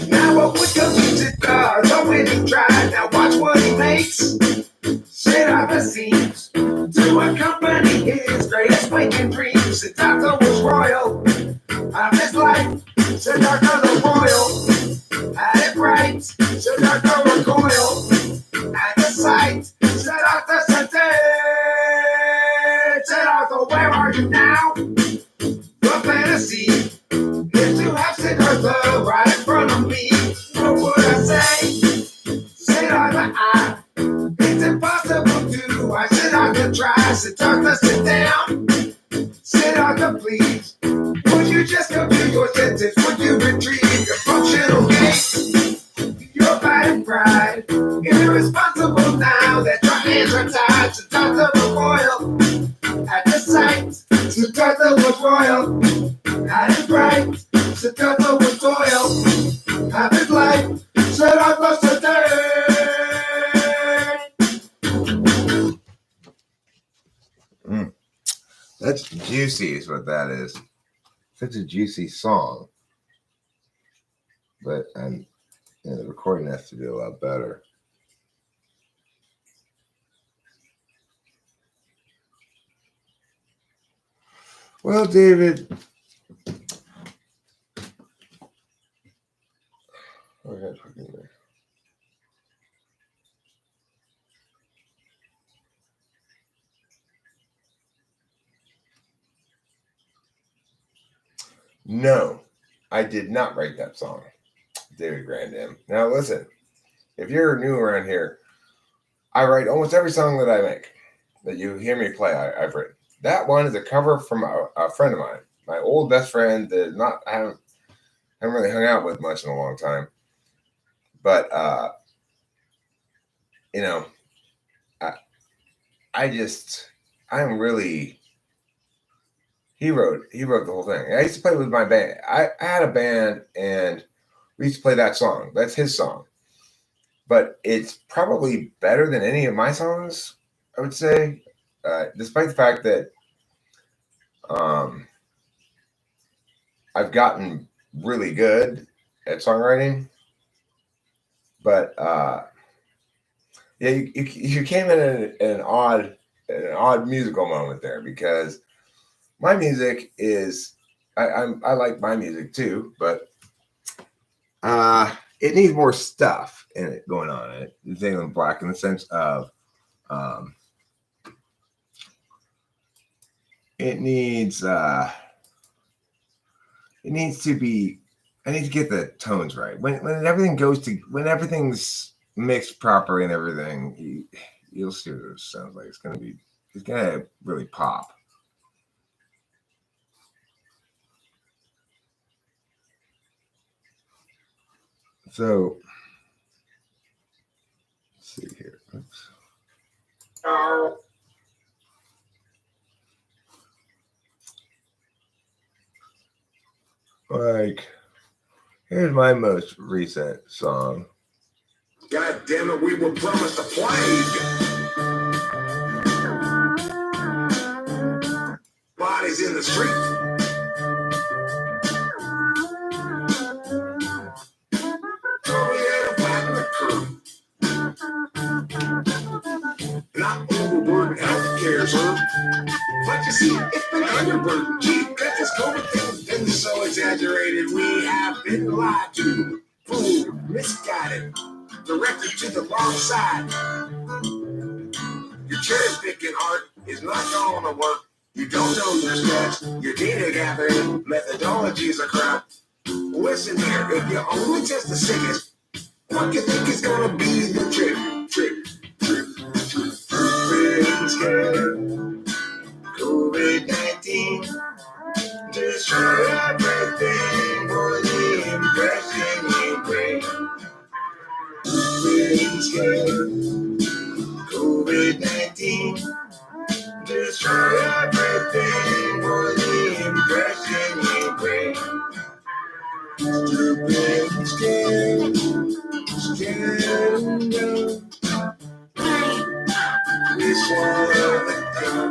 Now what would come to Siddhartha when he tried? Now watch what he makes. Siddhartha seems to accompany his greatest waking dreams. Siddhartha was royal of his life. Siddhartha the royal had it right. Siddhartha recoiled at the sight. Siddhartha said, Siddhartha, where are you now? The fantasy is to have Siddhartha right in front of me. What would I say? Siddhartha, it's impossible to. I Siddhartha try. Siddhartha, sit down. Siddhartha, please. Would you just come to your senses? Would you retrieve your functional gait? Your bad pride. Irresponsible now that your hands are tied. Siddhartha was royal at the sight. Siddhartha was royal. Had it right. Siddhartha was royal. Have his life. Siddhartha today. That's juicy, is what that is. Such a juicy song. But the recording has to be a lot better. Well, David. No, I did not write that song, David Grandam. Now listen, if you're new around here, I write almost every song that I make, that you hear me play, I've written. That one is a cover from a friend of mine, my old best friend that I haven't really hung out with much in a long time. But I I'm really He wrote the whole thing. I used to play with my band. I had a band, and we used to play that song. That's his song. But it's probably better than any of my songs, I would say, despite the fact that I've gotten really good at songwriting. But yeah, you came in an odd musical moment there, because my music is I like my music too, but it needs more stuff in it going on in it. Thing in black, in the sense of it needs to be. I need to get the tones right. When everything's mixed properly and everything, you'll see what it sounds like. It's gonna really pop. So let's see here. Oops. Like, here's my most recent song. God damn it, we were promised a plague. Bodies in the street. Oh yeah, the platinum crew. Not overburdened healthcare, sir. But you see, it's been underburdened. Gee, that this COVID thing been so exaggerated. We have been lied to, fooled, misguided, directed to the wrong side. Your cherry picking art is not going to work. You don't know your stats. Your data gathering methodologies are crap. Listen here, if you only test the sickest, what you think is going to be the trick? Feeling scared. COVID-19 destroy everything for the impression you bring. Feeling scared. COVID-19 destroy everything for the impression you bring. Stupid, scared, and dumb. We swallow the gum.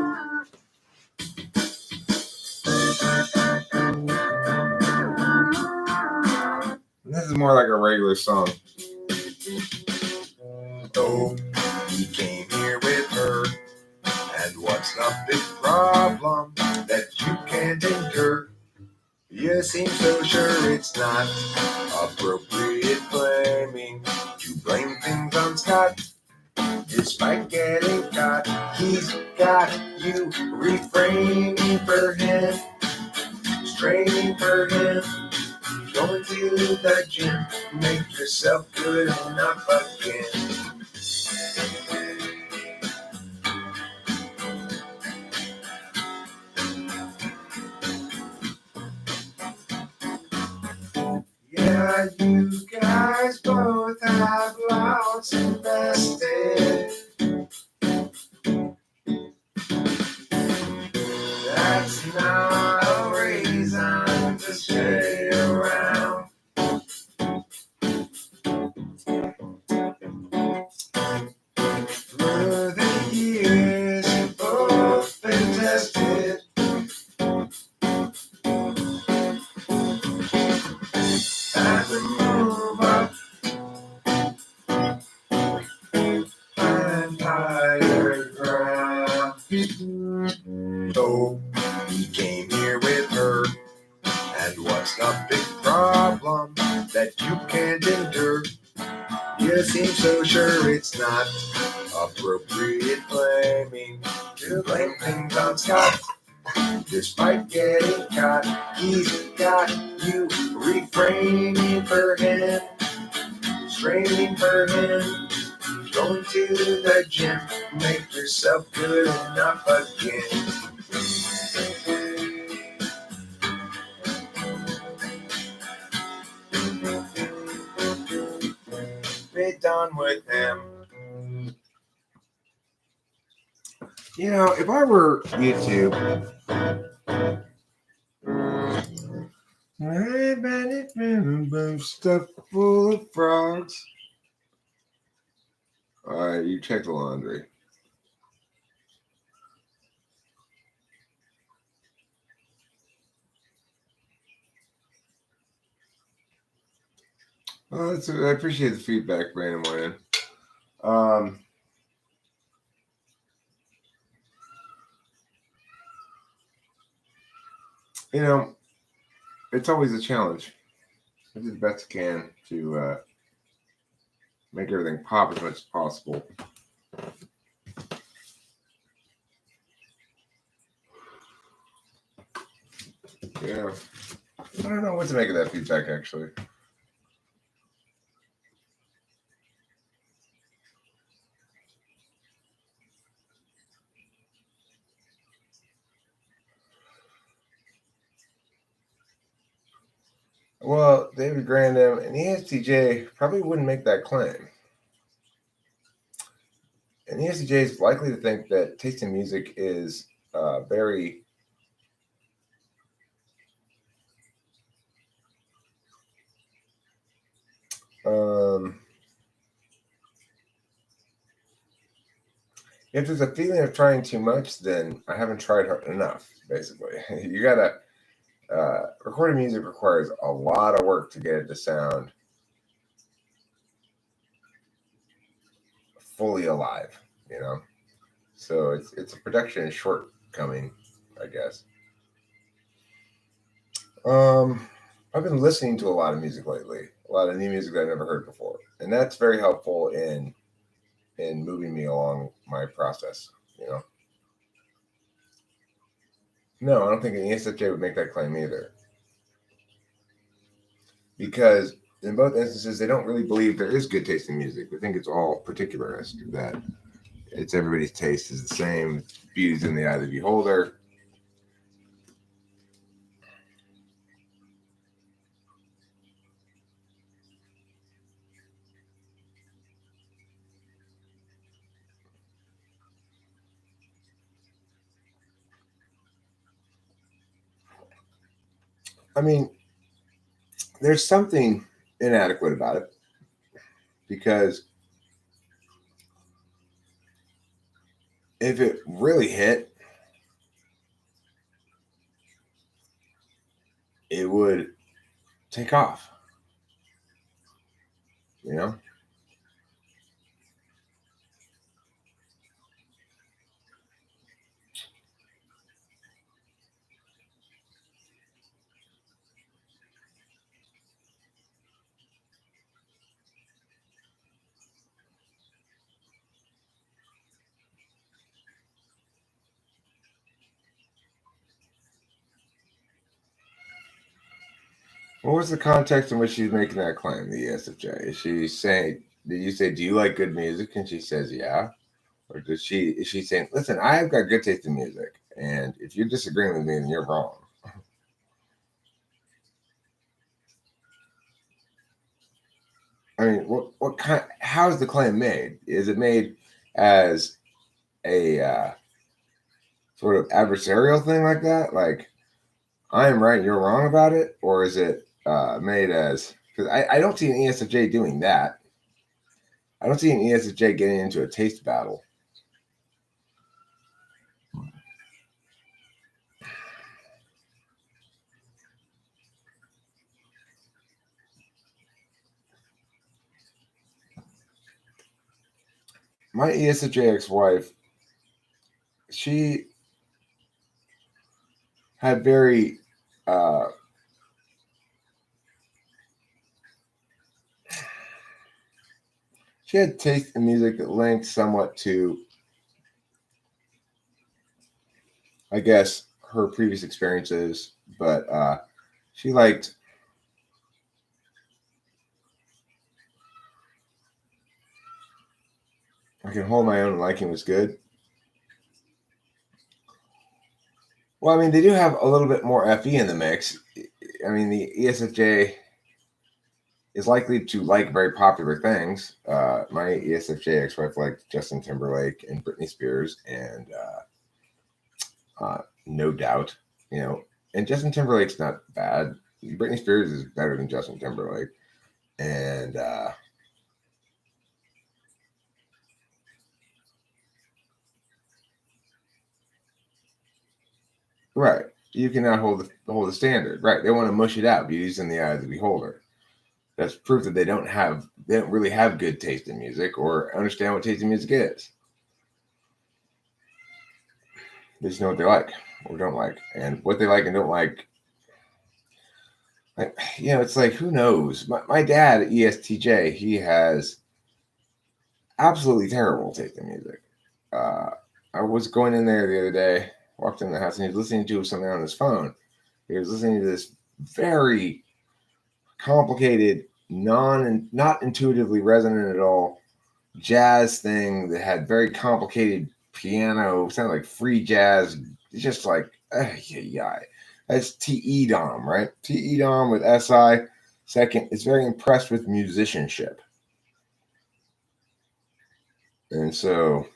This is more like a regular song. Oh, he came here with her. And what's the big problem that you can't endure? You seem so sure it's not appropriate blaming. You blame things on Scott, despite getting caught. He's got you refraining for him, straining for him, going to the gym, make yourself good enough again. Yeah, you guys both have lots invested. That's not a reason to stay around. Through the years, you've both been tested. Time to move up and higher ground. Oh, he came here with her. And what's the big problem that you can't endure? You seem so sure it's not appropriate blaming. To blame things on Scott, despite getting caught. He's got you refraining for him, straining for him, going to the gym, make yourself good enough again. Be done with him. You know, if I were YouTube, Stuff full of frogs. All right, you check the laundry. Well, I appreciate the feedback, Brandon Wayne. Um, you know, it's always a challenge. I do the best I can to make everything pop as much as possible. Yeah, I don't know what to make of that feedback, actually. Well, David Grandin and ESTJ probably wouldn't make that claim. And ESTJ is likely to think that taste in music is very if there's a feeling of trying too much, then I haven't tried hard enough. Basically, you gotta recording music requires a lot of work to get it to sound fully alive. You know, so it's a production shortcoming, I guess. I've been listening to a lot of music lately, a lot of new music that I've never heard before, and that's very helpful in moving me along my process. You know, no, I don't think an ESFJ would make that claim either, because in both instances they don't really believe there is good taste in music. They think it's all particularist, that it's everybody's taste is the same, beauty's in the eye of the beholder. I mean, there's something inadequate about it because if it really hit, it would take off. You know? What was the context in which she's making that claim, the ESFJ? Is she saying, did you say, do you like good music? And she says, yeah. Or is she saying, listen, I've got good taste in music. And if you're disagreeing with me, then you're wrong. I mean, what kind, how is the claim made? Is it made as a sort of adversarial thing like that? Like, I am right, you're wrong about it? Or is it made as, because I don't see an ESFJ doing that. I don't see an ESFJ getting into a taste battle. My ESFJ ex-wife, she had very she had taste in music that linked somewhat to, I guess, her previous experiences, but she liked I Can Hold My Own and Liking Was Good. Well, I mean, they do have a little bit more FE in the mix. I mean, the ESFJ is likely to like very popular things. My ESFJ ex-wife liked Justin Timberlake and Britney Spears, and no doubt, you know. And Justin Timberlake's not bad. Britney Spears is better than Justin Timberlake, and right, you cannot hold the standard. Right, they want to mush it out, beauty's in the eye of the beholder. That's proof that they don't really have good taste in music or understand what taste in music is. They just know what they like or don't like, and what they like and don't like. It's like, who knows? My dad, ESTJ, he has absolutely terrible taste in music. Uh, I was going in there the other day, walked in the house, and he was listening to something on his phone. He was listening to this very complicated, not intuitively resonant at all jazz thing that had very complicated piano, sounded like free jazz. It's just like, yeah. That's T.E. Dom, right? T.E. Dom with S.I. Second, it's very impressed with musicianship. And so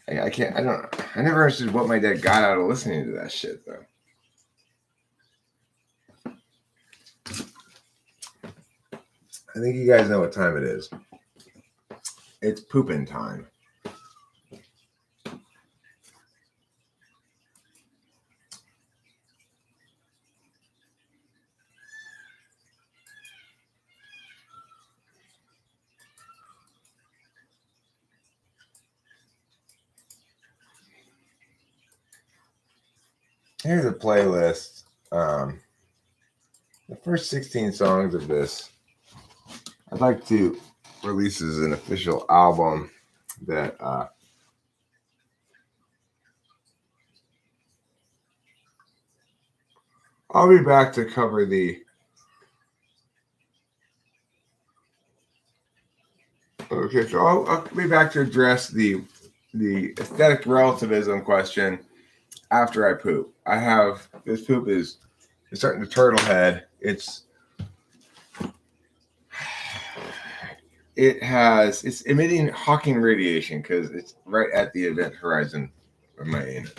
I never understood what my dad got out of listening to that shit, though. I think you guys know what time it is. It's pooping time. Here's a playlist. The first 16 songs of this, I'd like to release as an official album that I'll be back to cover the. Okay, so I'll be back to address the aesthetic relativism question after I poop. I have this poop is starting to turtle head. It's emitting Hawking radiation because it's right at the event horizon of my anus.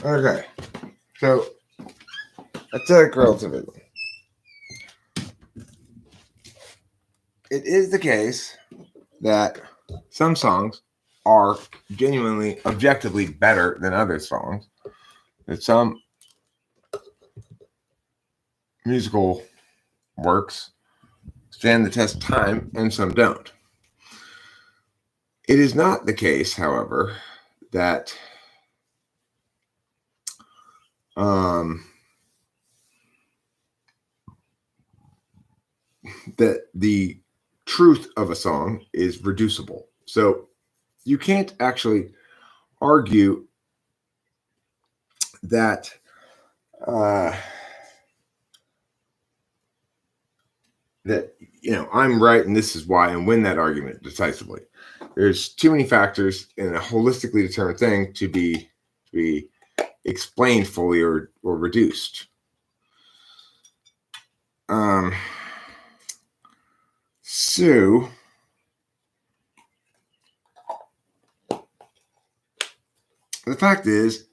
Okay. So, aesthetic relativism. It is the case that some songs are genuinely, objectively better than other songs. That some musical works stand the test of time and some don't. It is not the case, however, that that the truth of a song is reducible. So you can't actually argue that that I'm right and this is why, and win that argument decisively. There's too many factors in a holistically determined thing to be explained fully or reduced. So the fact is,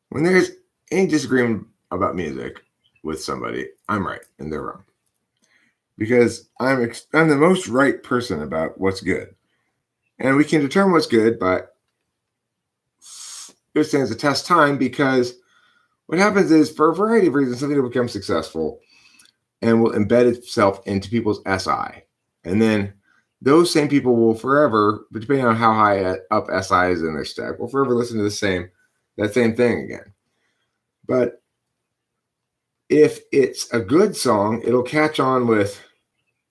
when there's any disagreement about music with somebody, I'm right and they're wrong. Because I'm the most right person about what's good. And we can determine what's good by it stands the test time, because what happens is, for a variety of reasons, something will become successful and will embed itself into people's SI. And then those same people will forever, depending on how high up SI is in their stack, will forever listen to that same thing again. But if it's a good song, it'll catch on with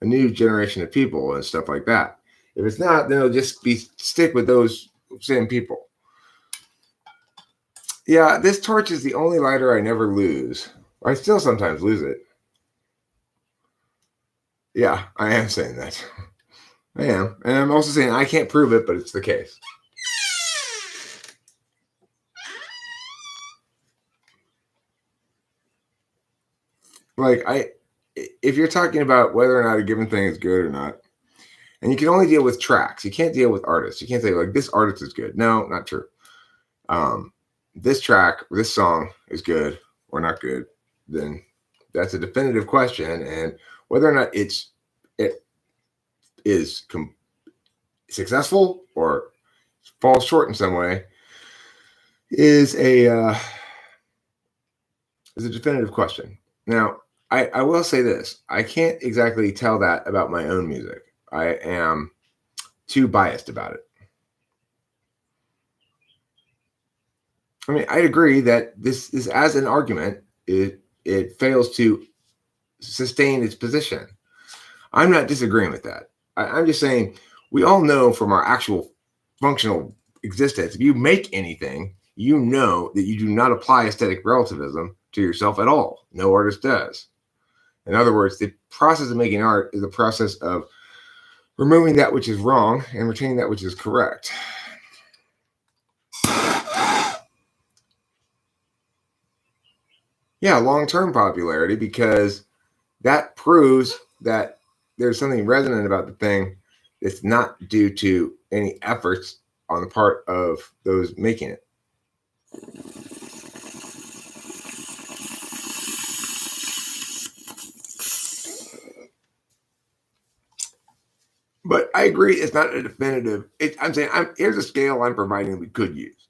a new generation of people and stuff like that. If it's not, then it'll just stick with those same people. Yeah, this torch is the only lighter I never lose. I still sometimes lose it. Yeah, I am saying that. I am. And I'm also saying I can't prove it, but it's the case. Like, if you're talking about whether or not a given thing is good or not, and you can only deal with tracks, you can't deal with artists. You can't say, like, this artist is good. No, not true. This track, this song is good or not good, then that's a definitive question. And whether or not it is successful or falls short in some way is a definitive question. Now, I will say this. I can't exactly tell that about my own music. I am too biased about it. I mean, I agree that this is, as an argument, it fails to sustain its position. I'm not disagreeing with that. I'm just saying, we all know from our actual functional existence, if you make anything, you know that you do not apply aesthetic relativism to yourself at all. No artist does. In other words, the process of making art is the process of removing that which is wrong and retaining that which is correct. Yeah, long-term popularity, because that proves that there's something resonant about the thing that's not due to any efforts on the part of those making it. But I agree, it's not a definitive. I'm saying here's a scale I'm providing we could use.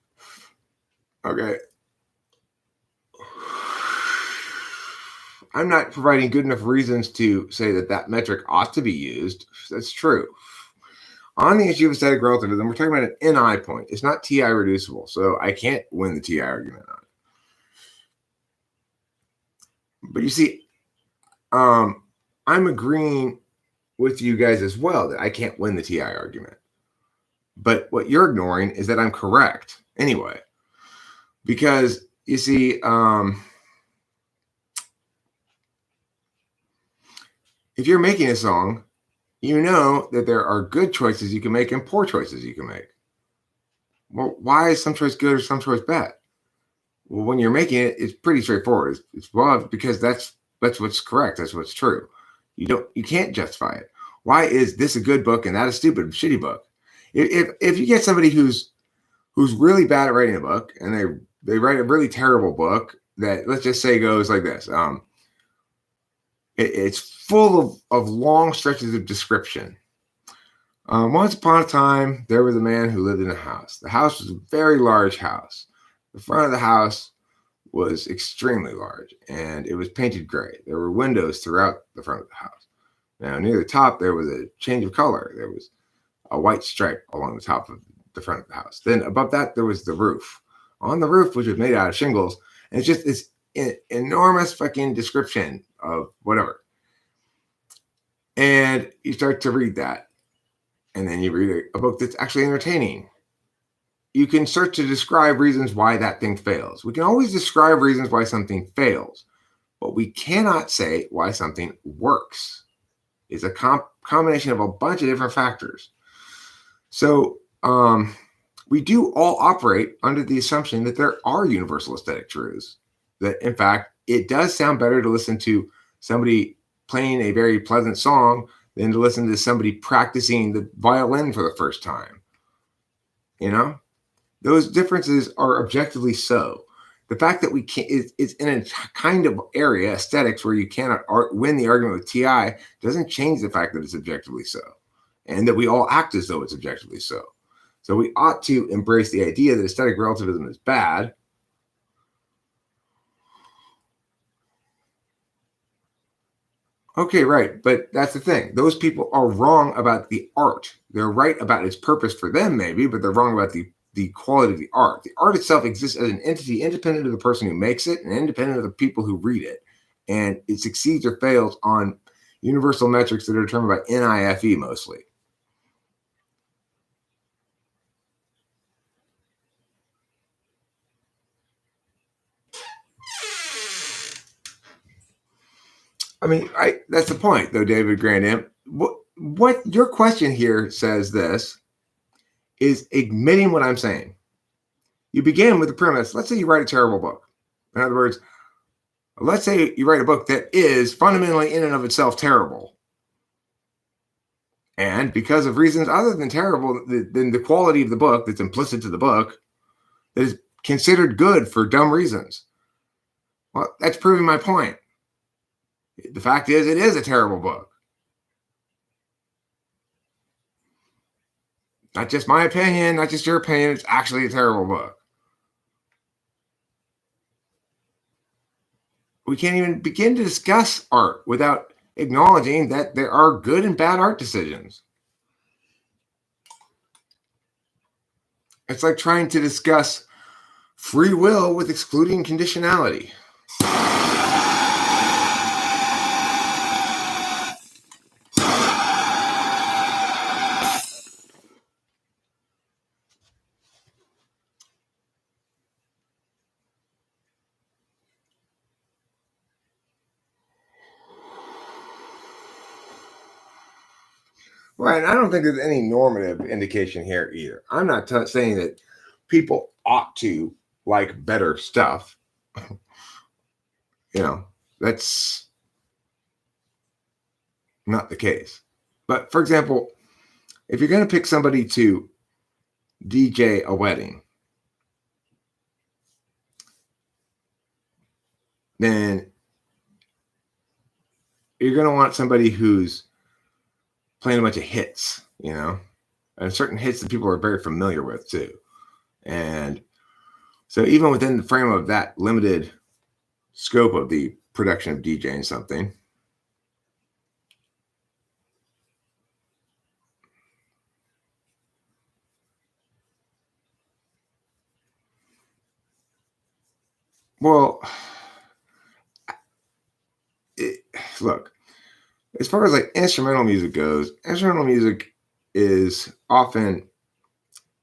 Okay. I'm not providing good enough reasons to say that metric ought to be used. That's true. On the issue of aesthetic relativism, we're talking about an NI point. It's not TI reducible, so I can't win the TI argument on it. But you see, I'm agreeing with you guys as well that I can't win the TI argument. But what you're ignoring is that I'm correct anyway. Because, you see, if you're making a song, you know that there are good choices you can make and poor choices you can make. Well, why is some choice good or some choice bad? Well, when you're making it, it's pretty straightforward. It's well, because that's what's correct. That's what's true. You can't justify it. Why is this a good book and that a stupid, shitty book? If you get somebody who's really bad at writing a book and They write a really terrible book that, let's just say, goes like this. It's full of long stretches of description. Once upon a time, there was a man who lived in a house. The house was a very large house. The front of the house was extremely large, and it was painted gray. There were windows throughout the front of the house. Now, near the top, there was a change of color. There was a white stripe along the top of the front of the house. Then above that, there was the roof. On the roof, which was made out of shingles, and it's just this enormous fucking description of whatever. And you start to read that, and then you read a book that's actually entertaining. You can start to describe reasons why that thing fails. We can always describe reasons why something fails, but we cannot say why something works. It's a combination of a bunch of different factors. So we do all operate under the assumption that there are universal aesthetic truths. That, in fact, it does sound better to listen to somebody playing a very pleasant song than to listen to somebody practicing the violin for the first time. You know? Those differences are objectively so. The fact that we can't, it's in a kind of area, aesthetics, where you cannot win the argument with TI doesn't change the fact that it's objectively so, and that we all act as though it's objectively so. So we ought to embrace the idea that aesthetic relativism is bad. Okay, right. But that's the thing. Those people are wrong about the art. They're right about its purpose for them, maybe, but they're wrong about the quality of the art. The art itself exists as an entity independent of the person who makes it and independent of the people who read it. And it succeeds or fails on universal metrics that are determined by NIFE mostly. I mean, that's the point, though, David Grandin. What your question here says this is admitting what I'm saying. You begin with the premise. Let's say you write a terrible book. In other words, let's say you write a book that is fundamentally in and of itself terrible. And because of reasons other than terrible, than the quality of the book that's implicit to the book, that is considered good for dumb reasons. Well, that's proving my point. The fact is, it is a terrible book. Not just my opinion, not just your opinion, it's actually a terrible book. We can't even begin to discuss art without acknowledging that there are good and bad art decisions. It's like trying to discuss free will with excluding conditionality. Right. I don't think there's any normative indication here either. I'm not saying that people ought to like better stuff. That's not the case. But for example, if you're going to pick somebody to DJ a wedding, then you're going to want somebody who's playing a bunch of hits, and certain hits that people are very familiar with too. And so even within the frame of that limited scope of the production of DJing something, well, look, as far as like instrumental music goes, instrumental music is often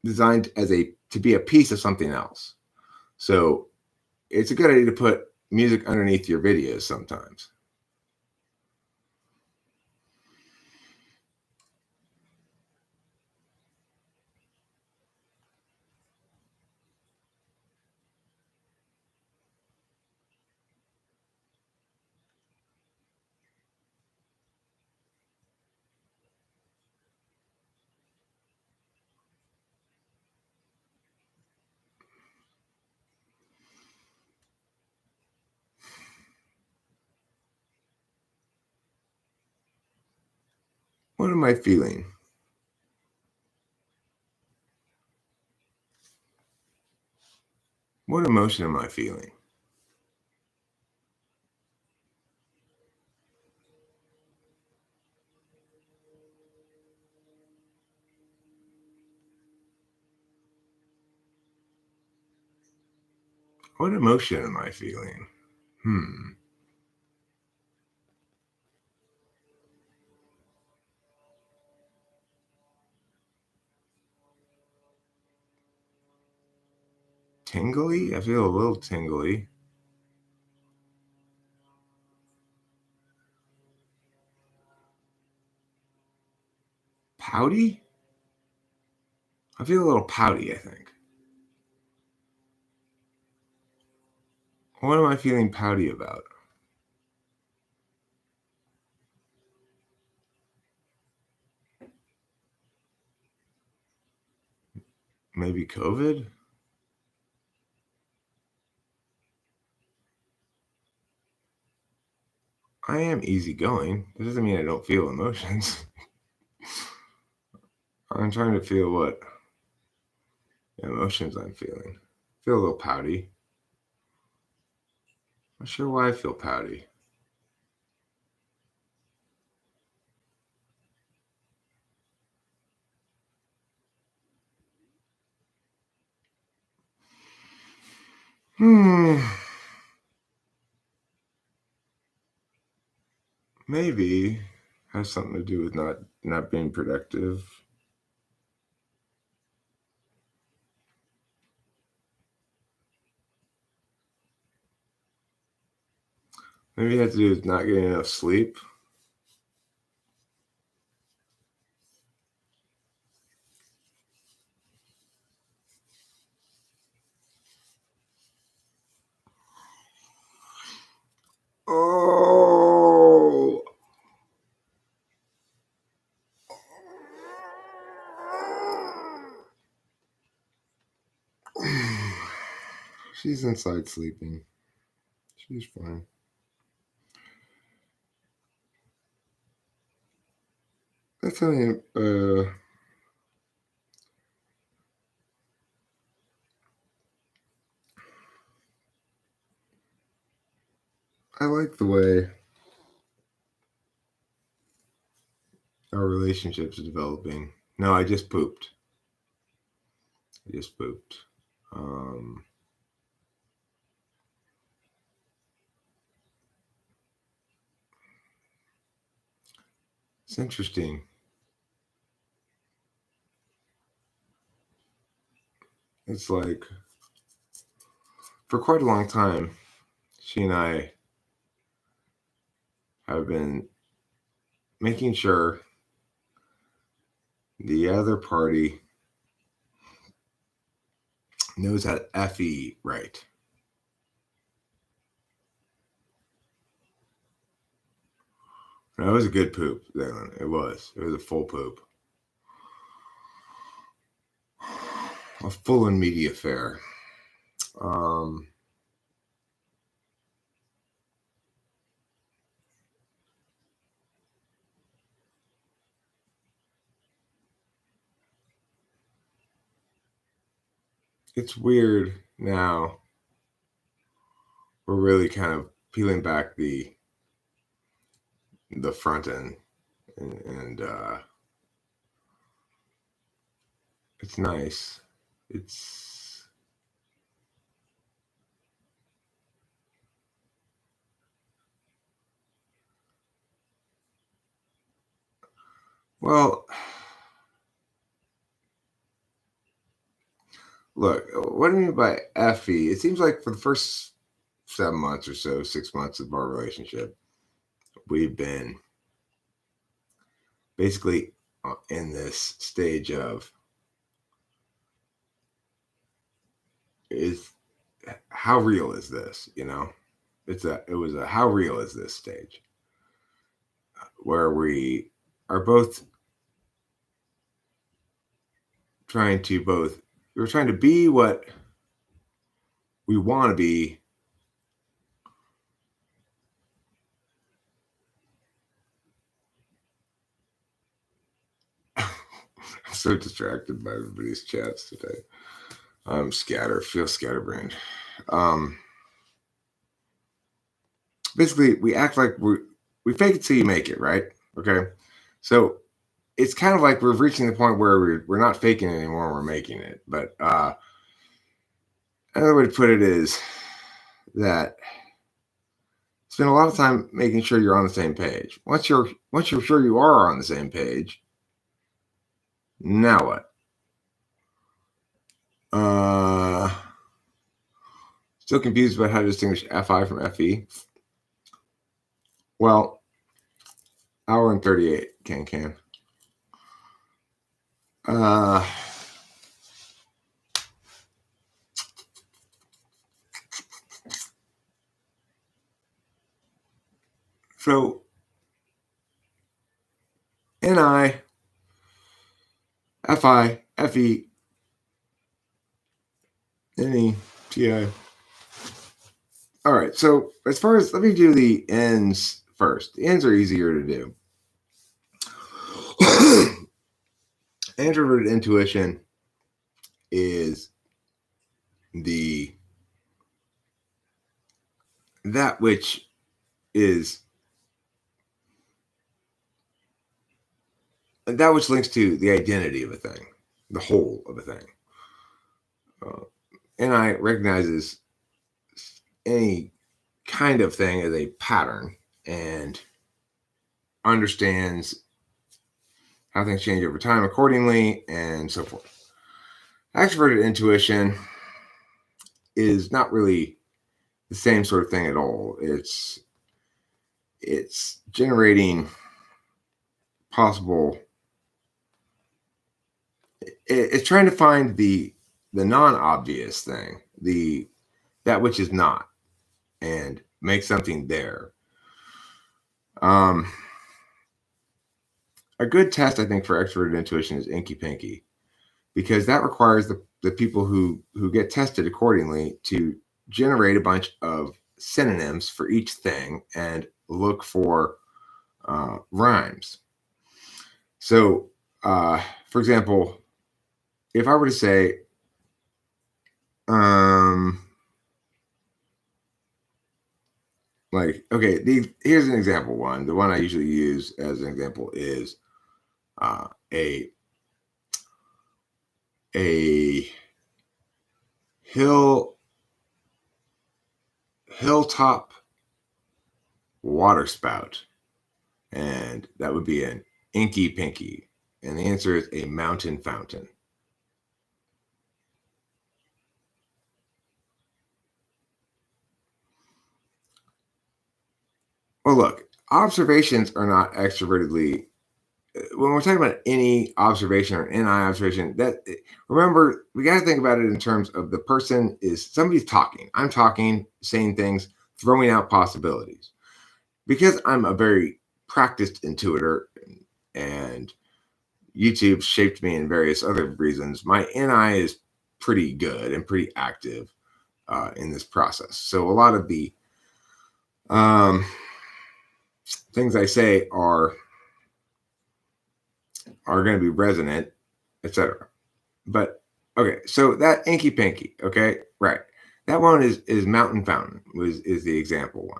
designed to be a piece of something else. So it's a good idea to put music underneath your videos sometimes. What am I feeling? What emotion am I feeling? What emotion am I feeling? Hmm. Tingly? I feel a little tingly. Pouty? I feel a little pouty, I think. What am I feeling pouty about? Maybe COVID? I am easygoing. That doesn't mean I don't feel emotions. I'm trying to feel what emotions I'm feeling. Feel a little pouty. Not sure why I feel pouty. Hmm. Maybe has something to do with not being productive. Maybe it has to do with not getting enough sleep. Oh. She's inside sleeping. She's fine. That's something. I like the way our relationship's developing. No, I just pooped. I just pooped. Um, it's interesting. It's like for quite a long time, she and I have been making sure the other party knows how to effie right. That was a good poop, Dylan. It was. It was a full poop. A full and meaty affair. Um, it's weird now. We're really kind of peeling back the front end, and it's nice. It's well. Look, what do you mean by effie? It seems like for the first 7 months or so, 6 months of our relationship, we've been basically in this stage of is how real is this? It was a how real is this stage where we are both trying to both we're trying to be what we want to be So distracted by everybody's chats today. I'm feel scatterbrained. Basically, we act like we fake it till you make it, right? Okay. So it's kind of like we're reaching the point where we're not faking it anymore, we're making it. But another way to put it is that spend a lot of time making sure you're on the same page. Once you're sure you are on the same page, now what? Still confused about how to distinguish FI from FE? Well, hour and 38, can. So NI, FI, FE, NE, TI. All right, so as far as, let me do the ends first. The ends are easier to do. Introverted intuition is that which links to the identity of a thing, the whole of a thing. NI recognizes any kind of thing as a pattern and understands how things change over time accordingly and so forth. Extroverted intuition is not really the same sort of thing at all. It's generating possible. It's trying to find the non-obvious thing, that which is not, and make something there. A good test, I think, for extroverted intuition is Inky Pinky, because that requires the people who get tested accordingly to generate a bunch of synonyms for each thing and look for rhymes. So, for example, if I were to say, okay, here's an example one. The one I usually use as an example is a hilltop water spout, and that would be an Inky Pinky, and the answer is a mountain fountain. Well, look, observations are not extrovertedly. When we're talking about any observation or NI observation, remember, we got to think about it in terms of the person somebody's talking. I'm talking, saying things, throwing out possibilities. Because I'm a very practiced intuitor and YouTube shaped me in various other reasons, my NI is pretty good and pretty active in this process. So a lot of the things I say are going to be resonant, etc. But okay, so that Inky Pinky, okay, right? That one is Mountain Fountain is the example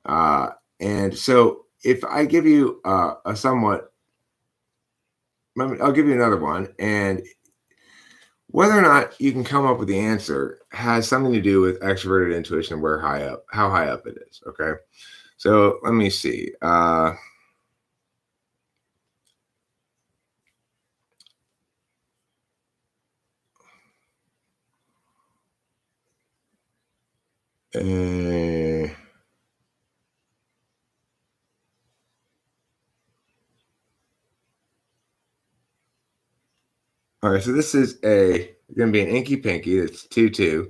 one. And so if I give you a somewhat, I'll give you another one, and whether or not you can come up with the answer has something to do with extroverted intuition, how high up it is. Okay, so let me see. All right, so this is going to be an Inky Pinky. It's 2-2,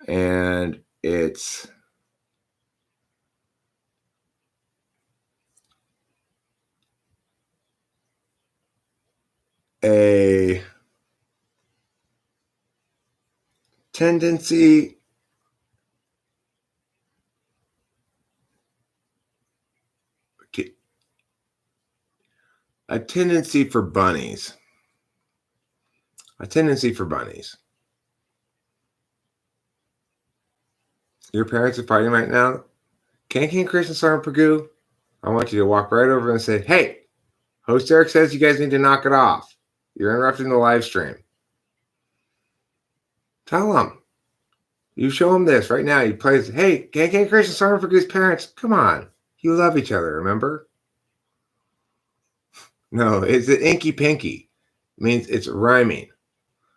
and it's a tendency A tendency for bunnies. A tendency for bunnies. Your parents are fighting right now. King Chris and Sergeant Pagoo, I want you to walk right over and say, hey, host Eric says you guys need to knock it off. You're interrupting the live stream. Tell them. You show them this right now. You play, hey, King Chris and Sergeant Pagoo's parents, come on. You love each other, remember? No, it's an inky pinky. It means it's rhyming.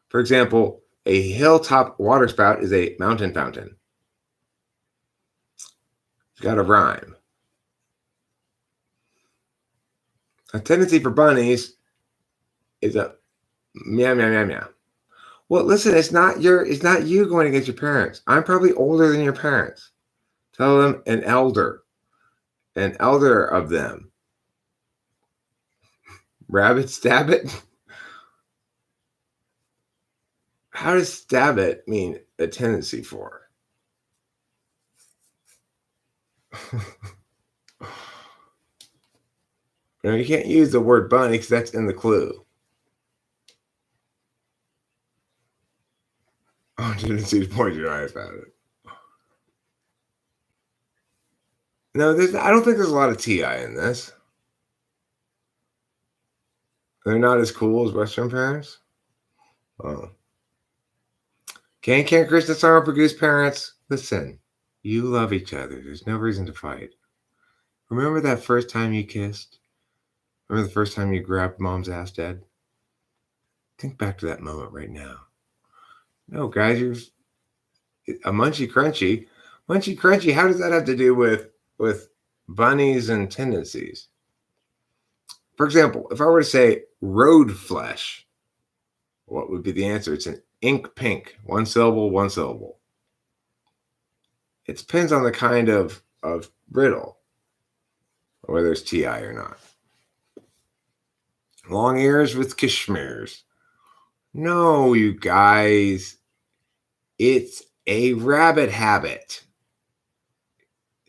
For example, a hilltop waterspout is a mountain fountain. It's got a rhyme. A tendency for bunnies is a meow, meow, meow, meow. Well, listen, it's not you going against your parents. I'm probably older than your parents. Tell them an elder of them. Rabbit stab it? How does stab it mean a tendency for? No, you can't use the word bunny because that's in the clue. Oh, tendency to point your eye about it. No, I don't think there's a lot of TI in this. They're not as cool as Western parents. Oh. Can't Chris and Sergeant Pagoo's parents? Listen, you love each other. There's no reason to fight. Remember that first time you kissed? Remember the first time you grabbed mom's ass, Dad? Think back to that moment right now. No, guys, you're a munchy crunchy. Munchy crunchy, how does that have to do with bunnies and tendencies? For example, if I were to say road flesh, what would be the answer? It's an ink pink. One syllable, one syllable. It depends on the kind of riddle, whether it's TI or not. Long ears with kashmirs. No, you guys. It's a rabbit habit.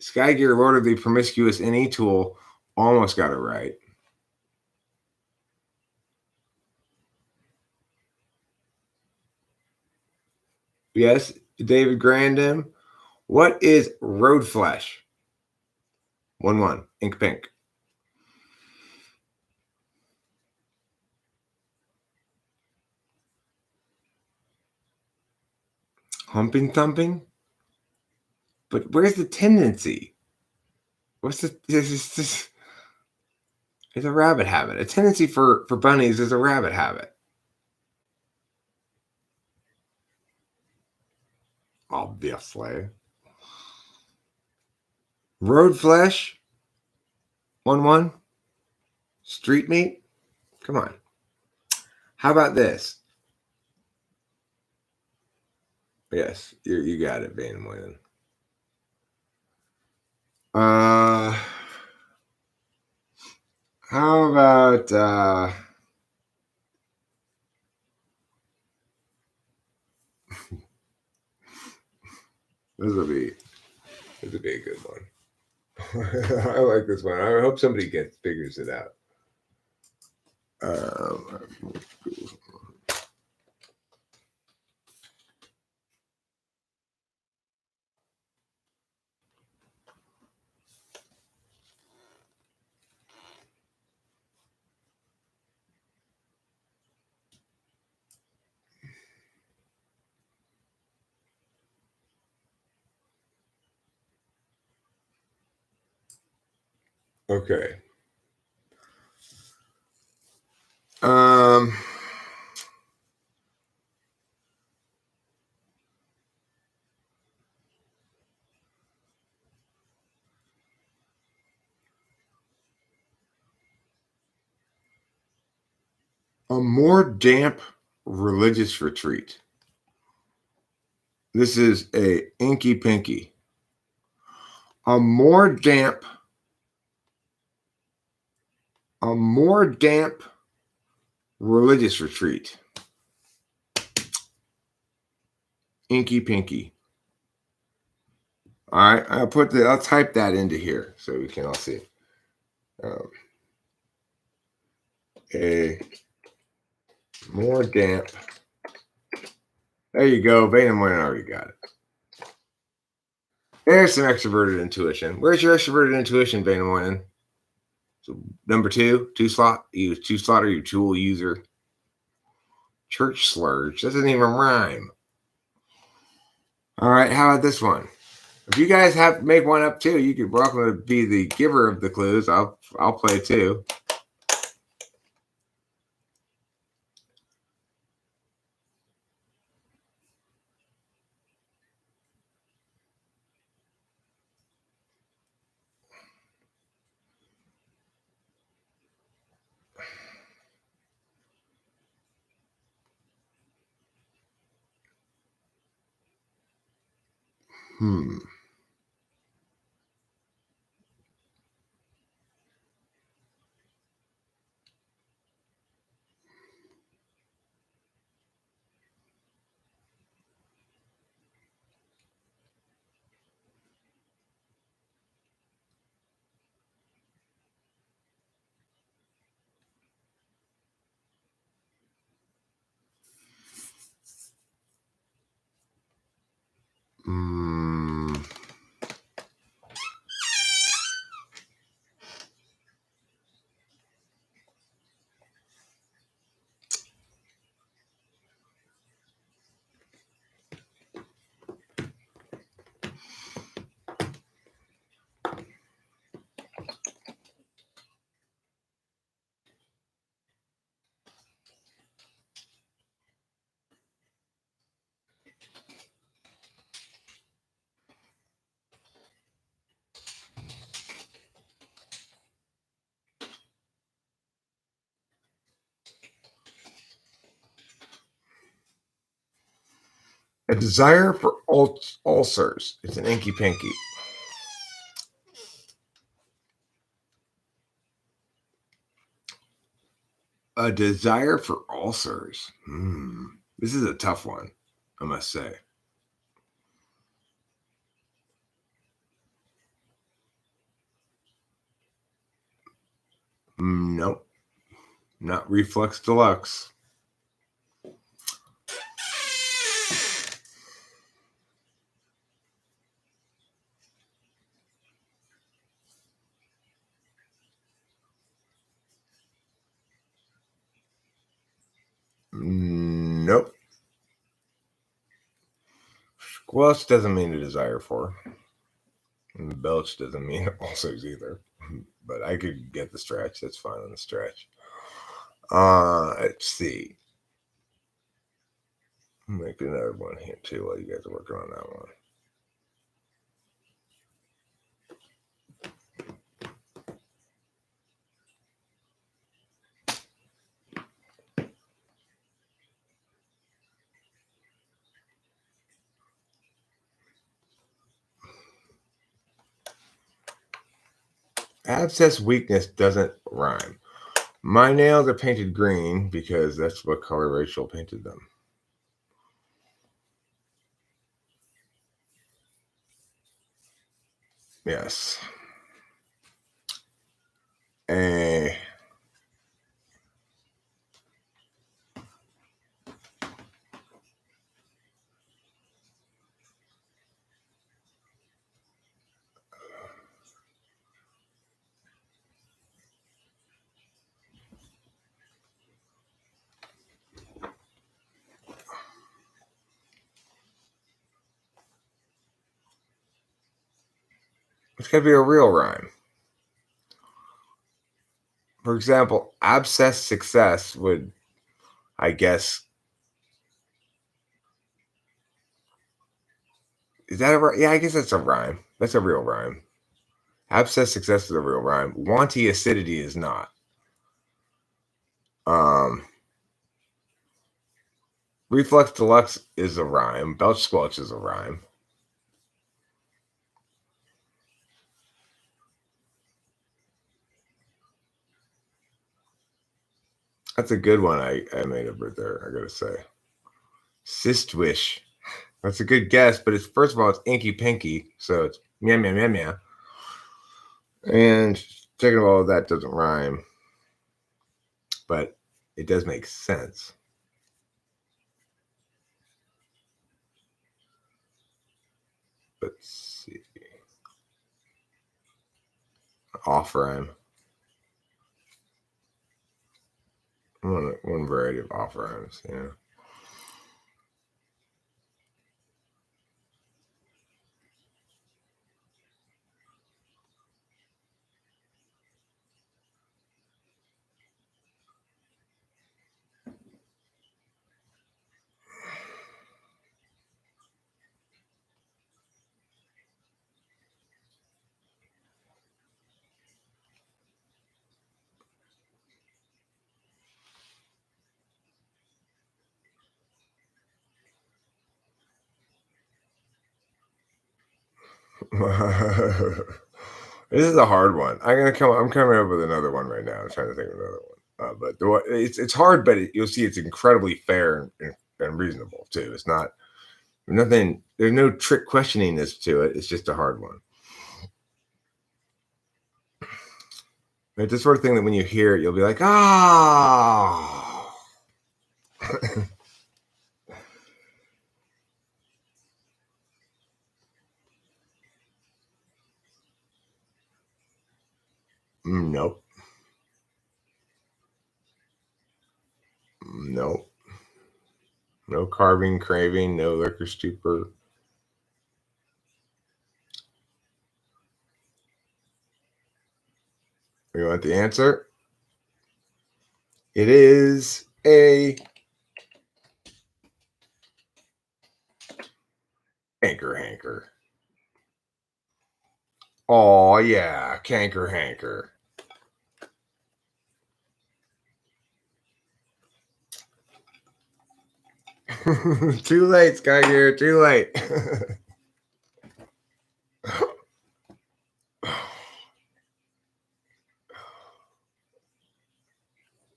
Skygear, Lord of the Promiscuous NE Tool, almost got it right. Yes, David Grandin. What is road flesh? 1-1, ink pink. Humping thumping? But where's the tendency? What's this? It's a rabbit habit. A tendency for bunnies is a rabbit habit. Obviously. Road flesh? 1-1? Street meat? Come on. How about this? Yes, you got it, Van Moylan. How about this will be a good one. I like this one. I hope somebody figures it out. Okay. A more damp religious retreat. This is a inky pinky. A more damp religious retreat. Inky pinky. All right, I'll type that into here so we can all see. Okay. More damp. There you go. Venom one already got it. There's some extroverted intuition. Where's your extroverted intuition, Venom one? So number two slot. You two slot or you tool user. Church slurs. Doesn't even rhyme. All right, how about this one? If you guys have make one up too, you could welcome to be the giver of the clues. I'll play too. Hmm. Hmm. A desire for ulcers. It's an inky pinky. A desire for ulcers. This is a tough one, I must say. Nope. Not Reflex Deluxe. Nope. Squelch doesn't mean a desire for. And belch doesn't mean ulcers either. But I could get the stretch. That's fine on the stretch. Let's see. Make another one here too while you guys are working on that one. Abscess weakness doesn't rhyme. My nails are painted green because that's what color Rachel painted them. Yes. It's got to be a real rhyme. For example, abscess success would, I guess, is that a rhyme? Yeah, I guess that's a rhyme. That's a real rhyme. Abscess success is a real rhyme. Wanty acidity is not. Reflex deluxe is a rhyme. Belch squelch is a rhyme. That's a good one I made up right there, I gotta say. Sistwish. That's a good guess, but it's first of all, it's inky pinky, so it's meow meow meow meow. And second of all, that doesn't rhyme. but it does make sense. Let's see. Off rhyme. One variety of off rhymes, yeah. This is a hard one. I'm coming up with another one right now. I'm trying to think of another one. But it's hard, but you'll see it's incredibly fair and reasonable too. It's not nothing. There's no trick questioning this to it. It's just a hard one. It's the sort of thing that when you hear it, you'll be like, ah. Nope. Nope. No carving, craving, no liquor stupor. You want the answer? It is a hanker. Oh yeah, canker hanker. Too late, Sky Gear. Too late.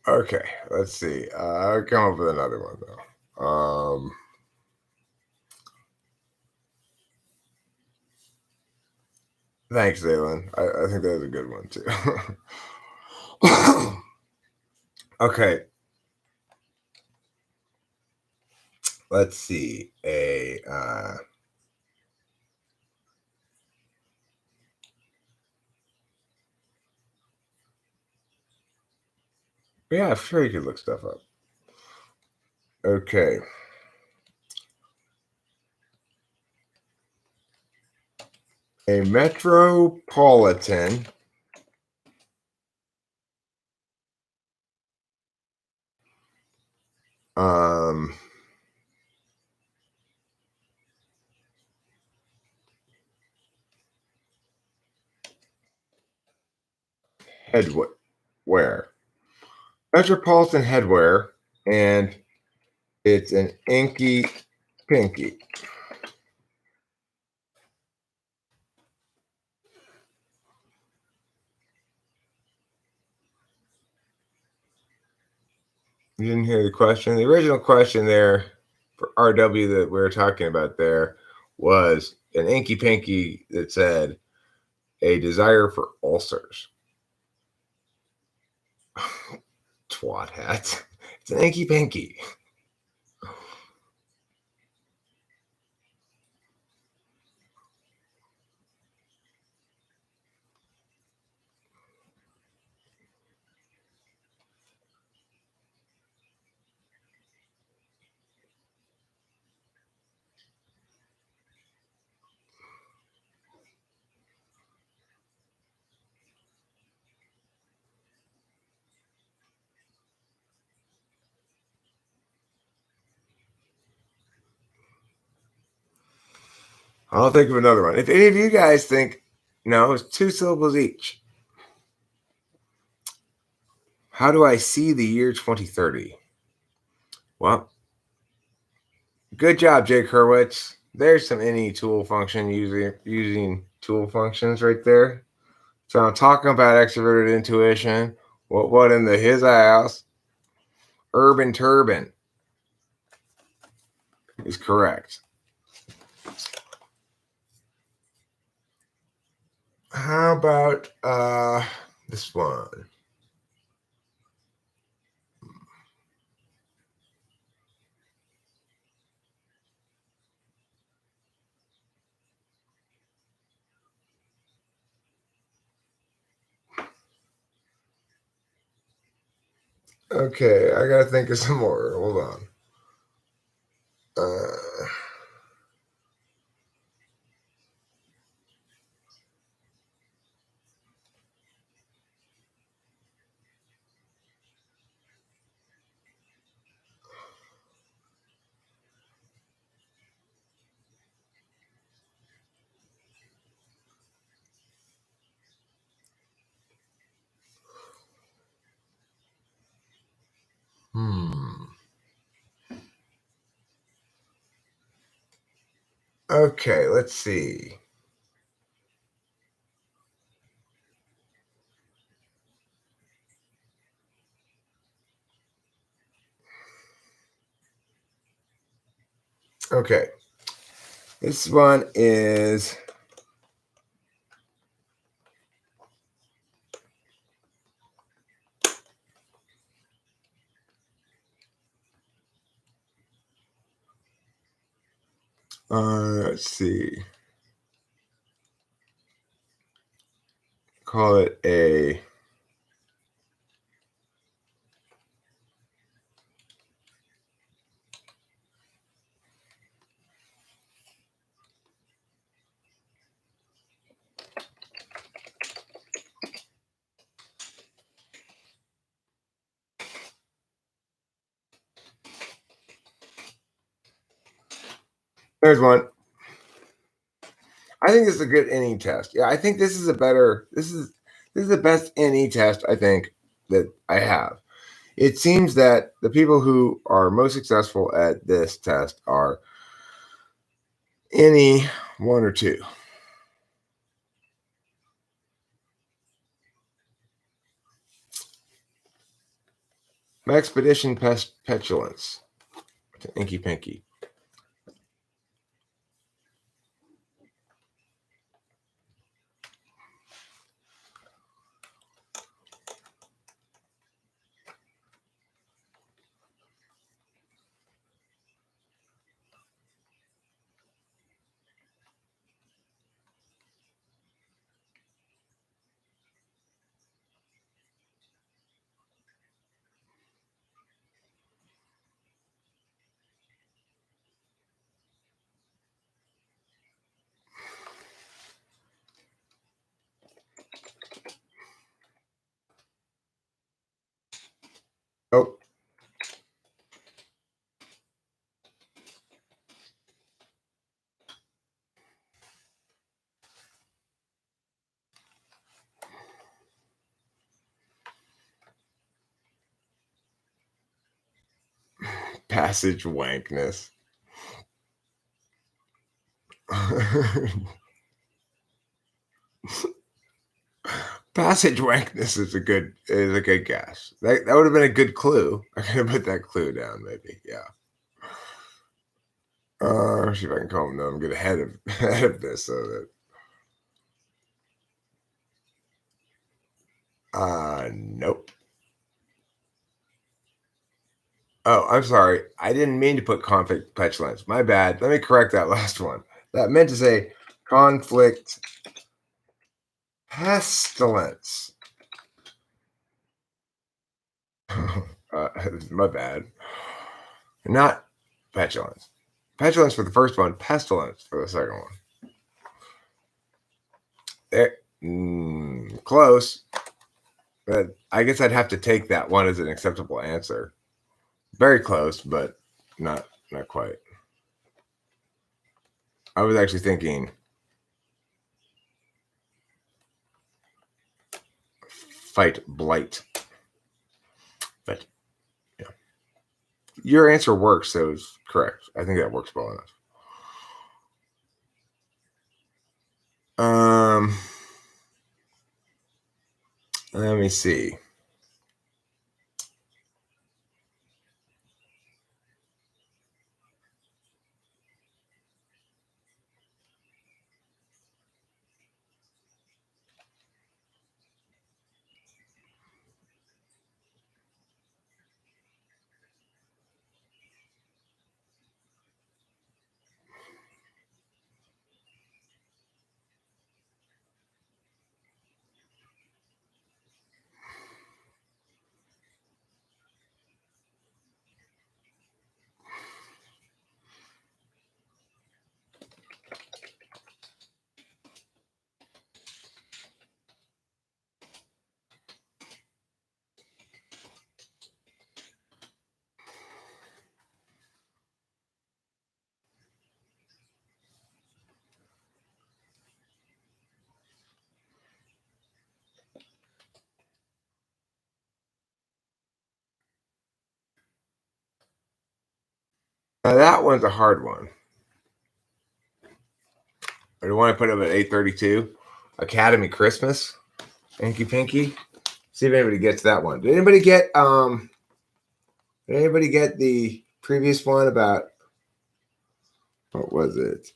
Okay, let's see. I'll come up with another one though. Thanks, Zaylin. I think that was a good one too. Okay, let's see. Yeah, I'm sure you could look stuff up. Okay. A metropolitan um headwear. Metropolitan headwear, and it's an inky pinky. You didn't hear the question. The original question there for RW that we were talking about there was an inky pinky that said a desire for ulcers. Twat hat. It's an inky pinky. I'll think of another one. If any of you guys think, no, it's 2 syllables each. How do I see the year 2030? Well, good job, Jake Hurwitz. There's some any tool function using tool functions right there. So I'm talking about extroverted intuition. What in the his ass? Urban turban is correct. How about this one? Okay, I gotta think of some more. Hold on. Uh, hmm. Okay, let's see. Okay, this one is. Let's see. Call it a. There's one. I think this is a good NE test. Yeah, I think this is a better. This is the best NE test I think that I have. It seems that the people who are most successful at this test are NE one or two. Expedition petulance. Inky Pinky. Oh, passage wankness. Passage wankness is a good guess. That would have been a good clue. I could have put that clue down, maybe. Yeah. See if I can calm down. Get ahead of ahead of this so that nope. Oh, I'm sorry. I didn't mean to put conflict petulance. My bad. Let me correct that last one. That meant to say conflict pestilence. My bad. Not petulance. Petulance for the first one, pestilence for the second one. Close, but I guess I'd have to take that one as an acceptable answer. Very close, but not quite. I was actually thinking fight blight, but yeah, your answer works, so it's correct. I think that works well enough. Um, let me see. Now that one's a hard one. I want to put up at 8:32. Academy Christmas. Inky Pinky. See if anybody gets that one. Did anybody get the previous one about what was it?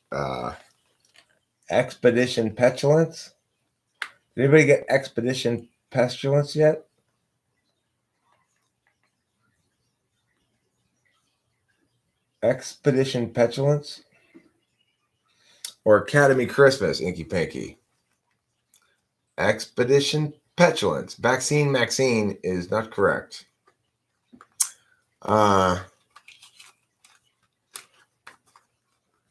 Expedition Petulance? Did anybody get Expedition Pestilence yet? Expedition Petulance? Or Academy Christmas, Inky Pinky? Expedition Petulance. Vaccine Maxine is not correct.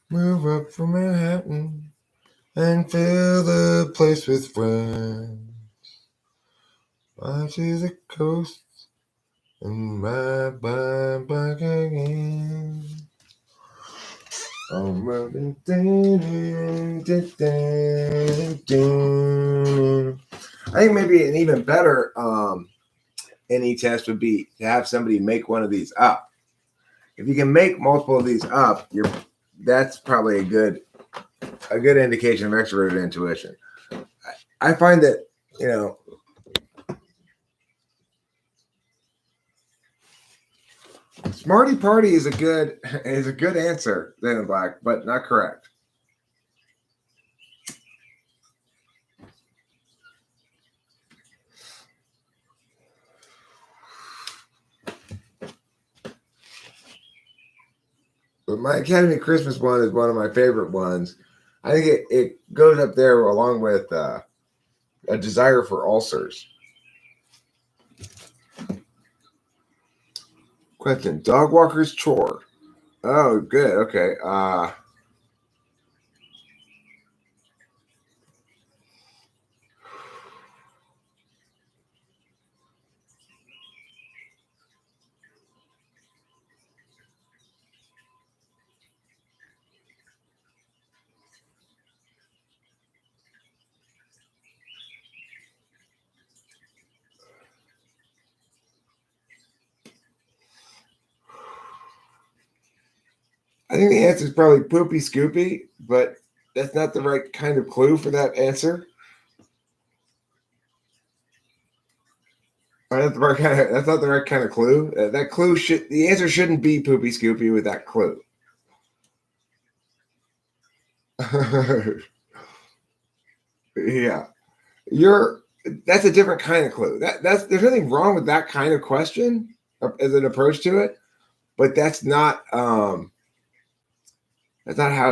Move up from Manhattan and fill the place with friends. Fly to the coast and ride back again. I'm running. I think maybe an even better NE test would be to have somebody make one of these up. If you can make multiple of these up, that's probably a good indication of extroverted intuition. I find that, Smarty Party is a good answer, then in black, but not correct. But my Academy Christmas one is one of my favorite ones. I think it goes up there along with a desire for ulcers. Question: Dog walker's chore. Oh, good. Okay. I think the answer is probably Poopy Scoopy, but that's not the right kind of clue for that answer. That's not the right kind of clue. That clue the answer shouldn't be Poopy Scoopy with that clue. Yeah, that's a different kind of clue. There's nothing wrong with that kind of question as an approach to it, but that's not how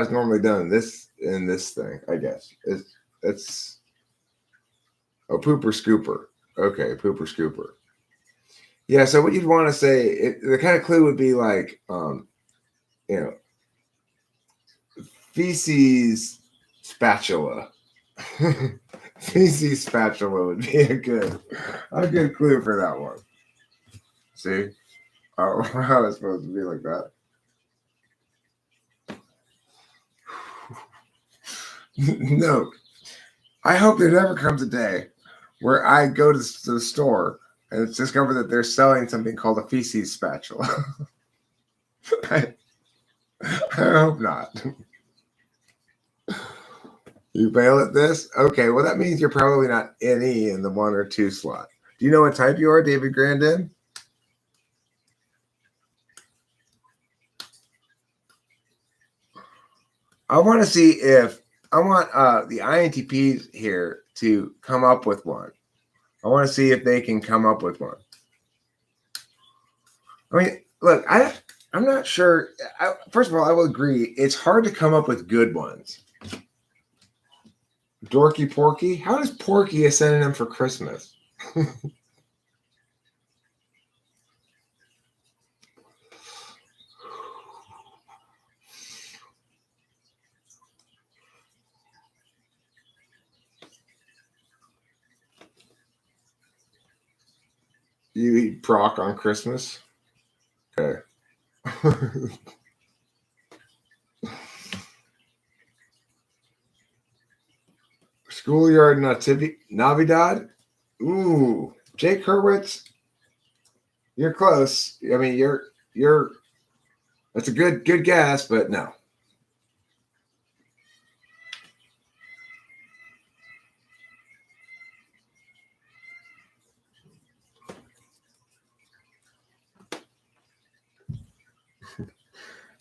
it's normally done in this thing. I guess it's a pooper scooper. Okay, pooper scooper. Yeah, so what you'd want to say, the kind of clue would be like, feces spatula. Feces spatula would be a good clue for that one. See? Oh, how is it supposed to be like that? No. I hope there never comes a day where I go to the store and it's discovered that they're selling something called a feces spatula. I hope not. You fail at this? Okay, well, that means you're probably not any in the 1 or 2 slot. Do you know what type you are, David Grandin? I want to see if I want the INTPs here to come up with one. I want to see if they can come up with one. I mean, look, I'm not sure. First of all, I will agree. It's hard to come up with good ones. Dorky Porky? How does Porky a synonym for Christmas? You eat Brock on Christmas? Okay. Schoolyard Navidad? Ooh, Jake Hurwitz, you're close. I mean, you're That's a good guess, but no.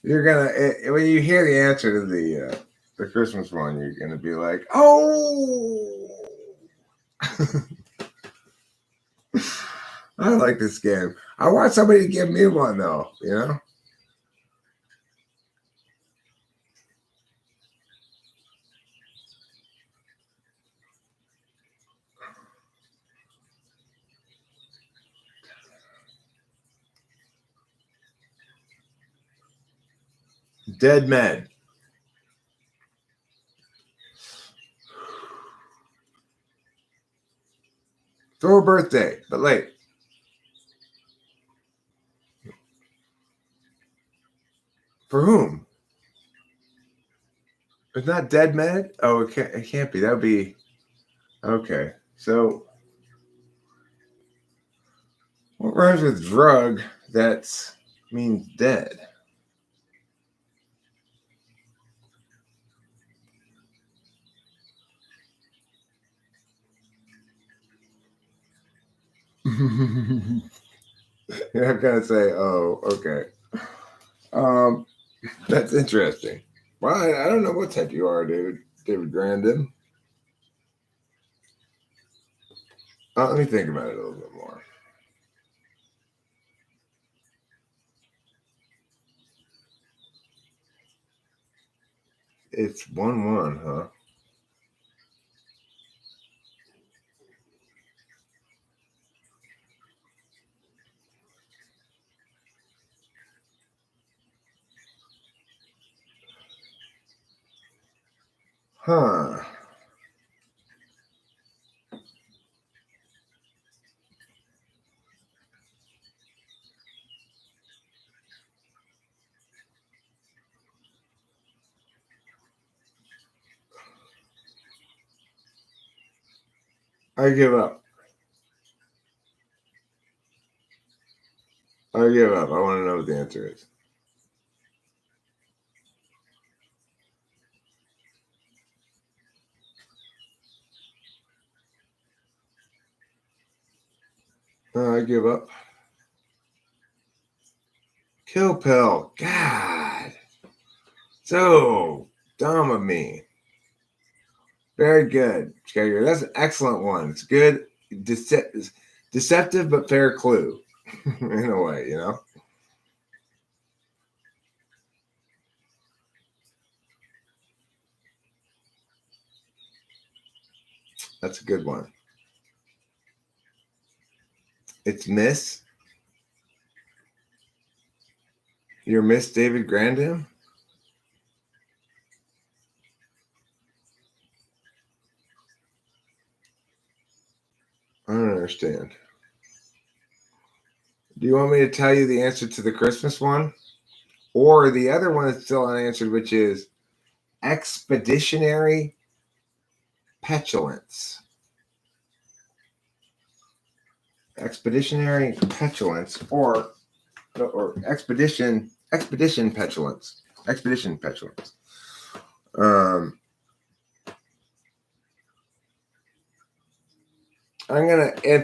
You're gonna when you hear the answer to the Christmas one, you're gonna be like, "Oh, I like this game. I want somebody to give me one though." You know, dead men. For a birthday, but late. For whom? It's not dead med? Oh, it can't be. That would be okay. So what rhymes with drug that means dead? You're not gonna say, oh, okay. That's interesting. Well, I don't know what type you are, dude. David Grandin. Let me think about it a little bit more. It's 1-1, huh? Huh. I give up. I give up. I want to know what the answer is. I give up. Kill pill. God. So dumb of me. Very good, Skager. That's an excellent one. It's good. Deceptive but fair clue. In a way, you know? That's a good one. It's Miss. You're Miss David Grandin? I don't understand. Do you want me to tell you the answer to the Christmas one? Or the other one that's still unanswered, which is expeditionary petulance. Expeditionary petulance or expedition petulance. Expedition petulance. And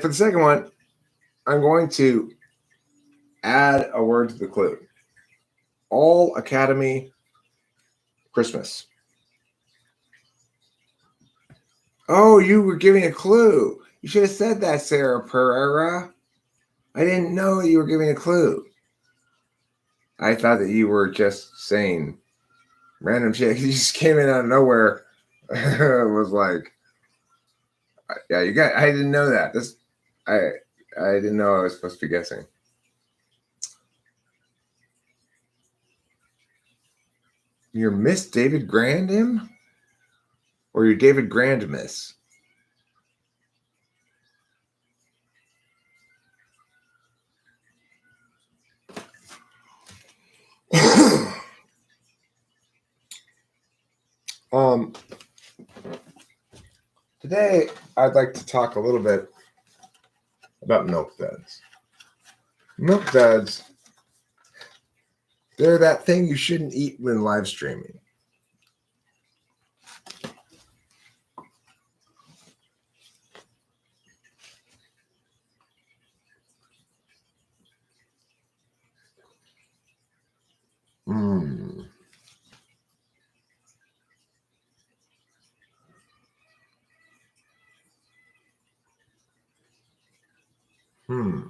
for the second one, I'm going to add a word to the clue. All Academy Christmas. Oh, you were giving a clue. You should have said that, Sarah Pereira. I didn't know you were giving a clue. I thought that you were just saying random shit. You just came in out of nowhere. It was like, yeah, you got. I didn't know that. I didn't know I was supposed to be guessing. You're Miss David Grandin, or you're David Grandmiss? um. Today, I'd like to talk a little bit about milk duds. Milk duds They're that thing you shouldn't eat when live streaming. Hmm. Hmm.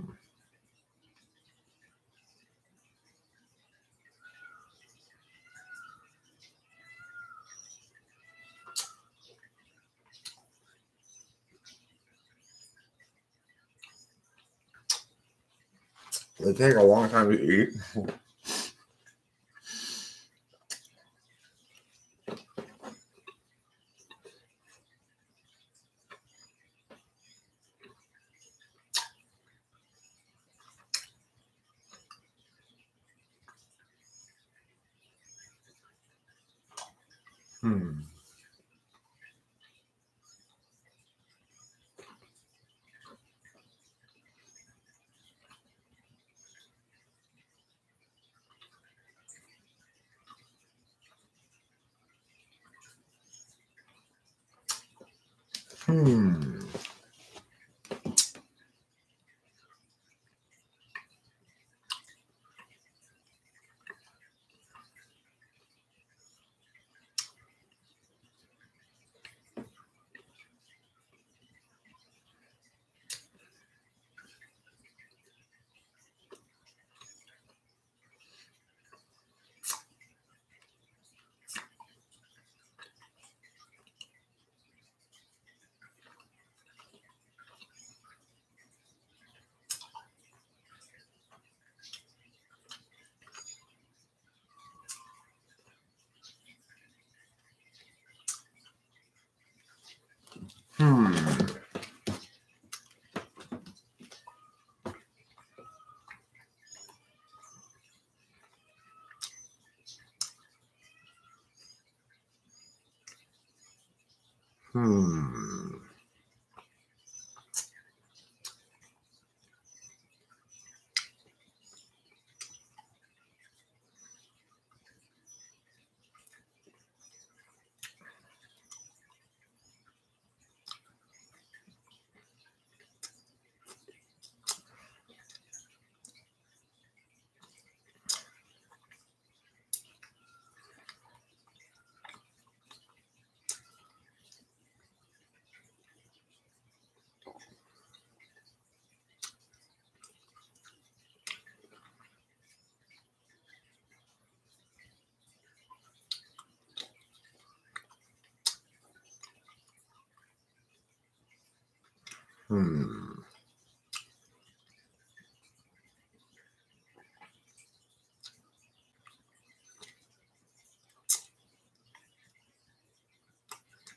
They take a long time to eat. Hmm. Hmm. Hmm. Hmm. Hmm.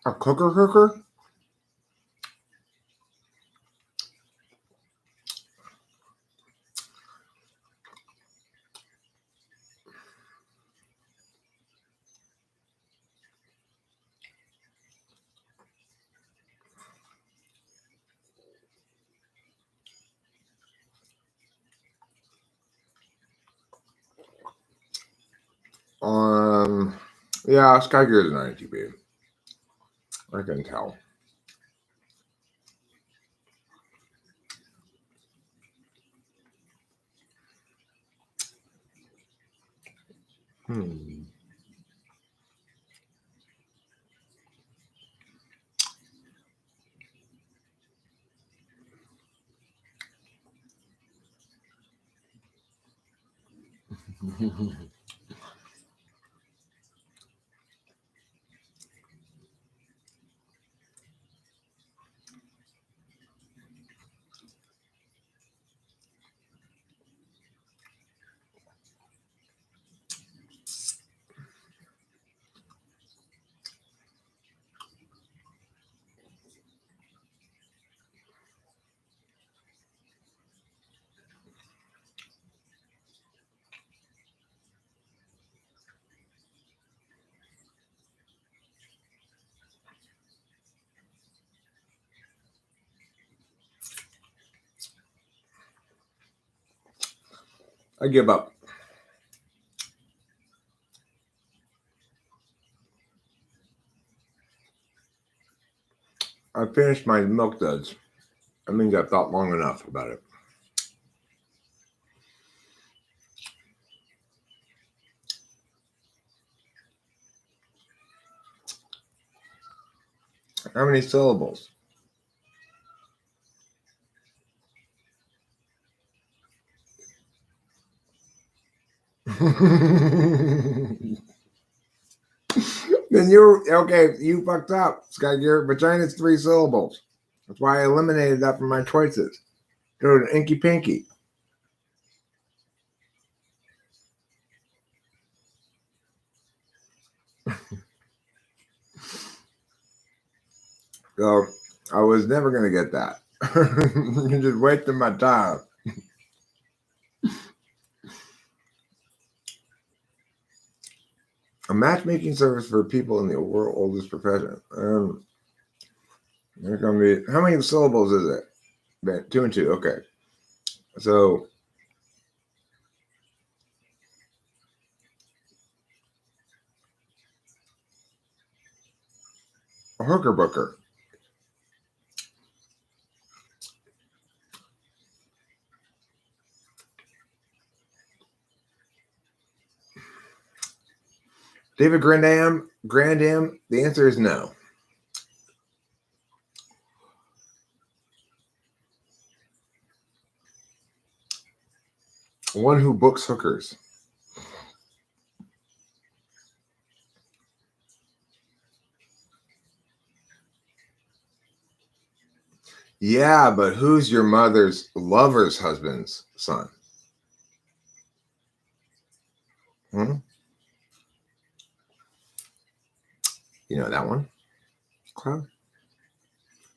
A cooker? Um. Yeah, Sky Gear is an ITB. I can tell. Hmm. I give up. I finished my milk duds. That means I've thought long enough about it. How many syllables? Then you're okay. You fucked up, Sky. Your vagina's 3 syllables. That's why I eliminated that from my choices. Go to Inky Pinky. So I was never gonna get that. You're just wasting my time. A matchmaking service for people in the world's oldest profession. They're gonna be, how many syllables is it? 2 and 2. Okay. So a hooker booker. David Grandam. The answer is no. One who books hookers. Yeah, but who's your mother's lover's husband's son? Hmm? You know that one, Cloud?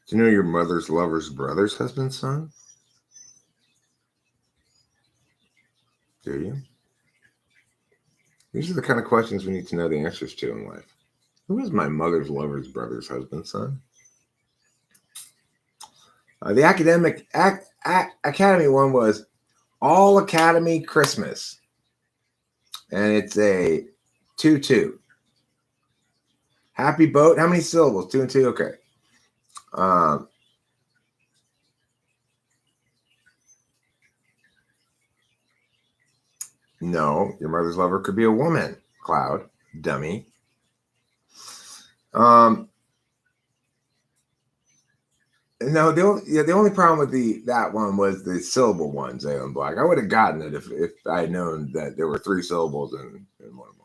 Do you know your mother's lover's brother's husband's son? Do you? These are the kind of questions we need to know the answers to in life. Who is my mother's lover's brother's husband's son? The Academy one was All Academy Christmas. And it's a 2-2. Happy Boat. How many syllables? 2 and 2. Okay. No, your mother's lover could be a woman. Cloud, dummy. No, the only problem with that one was the syllable ones, Alan Black. I would have gotten it if I had known that there were 3 syllables in one of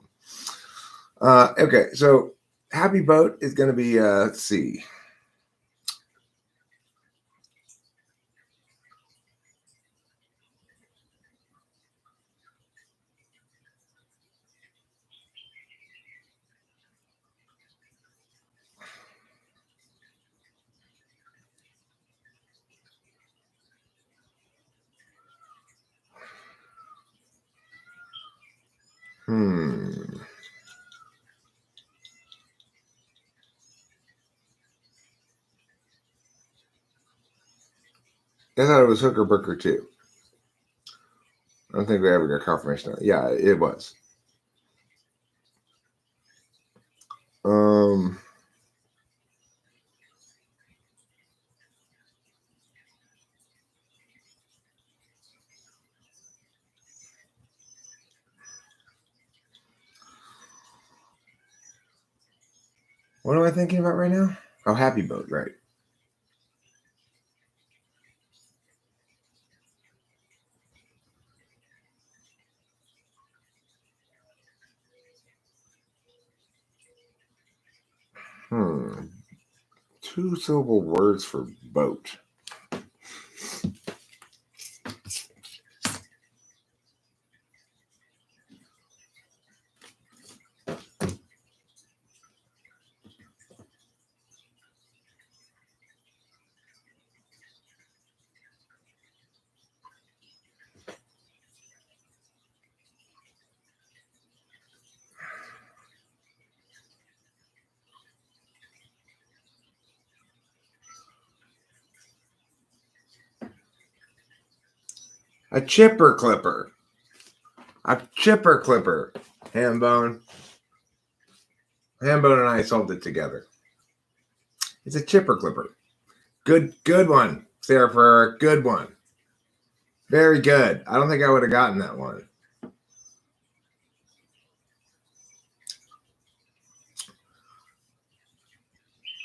them. Okay, so Happy Boat is going to be C. I thought it was Hooker Booker too. I don't think we ever got confirmation on it. Yeah, it was. What am I thinking about right now? Oh, Happy Boat, right. Hmm. 2-syllable words for boat. A chipper clipper. A chipper clipper. Hambone. Hambone and I solved it together. It's a chipper clipper. Good one, Sarah Ferrer. Good one. Very good. I don't think I would have gotten that one.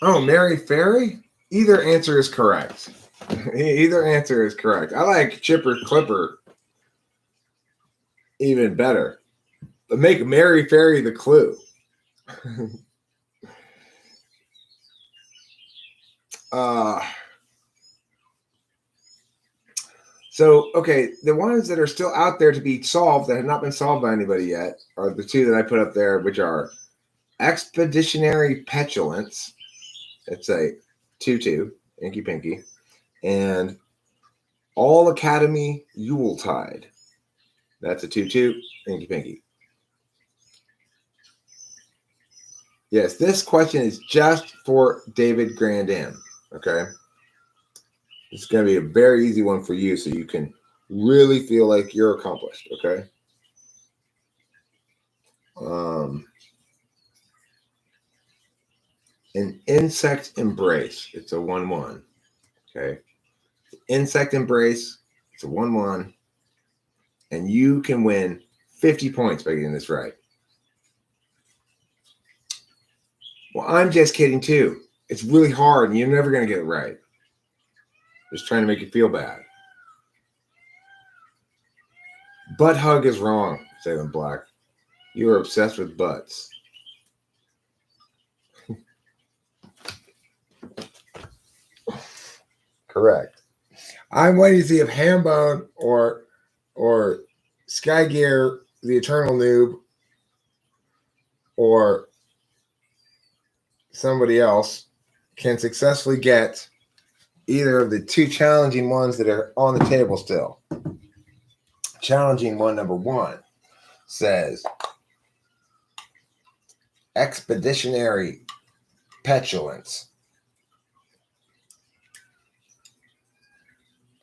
Oh, Mary Ferry? Either answer is correct. Either answer is correct. I like Chipper Clipper even better. But make Mary Ferry the clue. So, okay, the ones that are still out there to be solved that have not been solved by anybody yet are the two that I put up there, which are Expeditionary Petulance. It's a 2-2, Inky Pinky. And All Academy Yuletide. That's a 2-2, Inky Pinky. Yes, this question is just for David Grandam. Okay. It's going to be a very easy one for you so you can really feel like you're accomplished. Okay. An insect embrace. It's a 1-1. Okay. Insect embrace. It's a 1-1. And you can win 50 points by getting this right. Well, I'm just kidding too. It's really hard and you're never going to get it right. Just trying to make you feel bad. Butt hug is wrong, Salem Black. You are obsessed with butts. Correct. I'm waiting to see if Hambone or Sky Gear, the Eternal Noob, or somebody else can successfully get either of the two challenging ones that are on the table still. Challenging one number 1 says Expeditionary Petulance.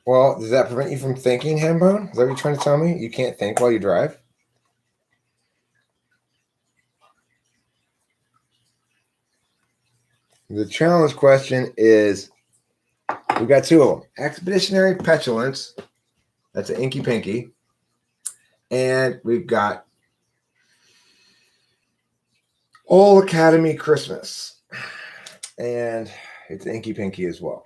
Well, does that prevent you from thinking, Hambone? Is that what you're trying to tell me? You can't think while you drive? The challenge question is, we've got 2 of them. Expeditionary Petulance. That's an Inky Pinky. And we've got All Academy Christmas. And it's Inky Pinky as well.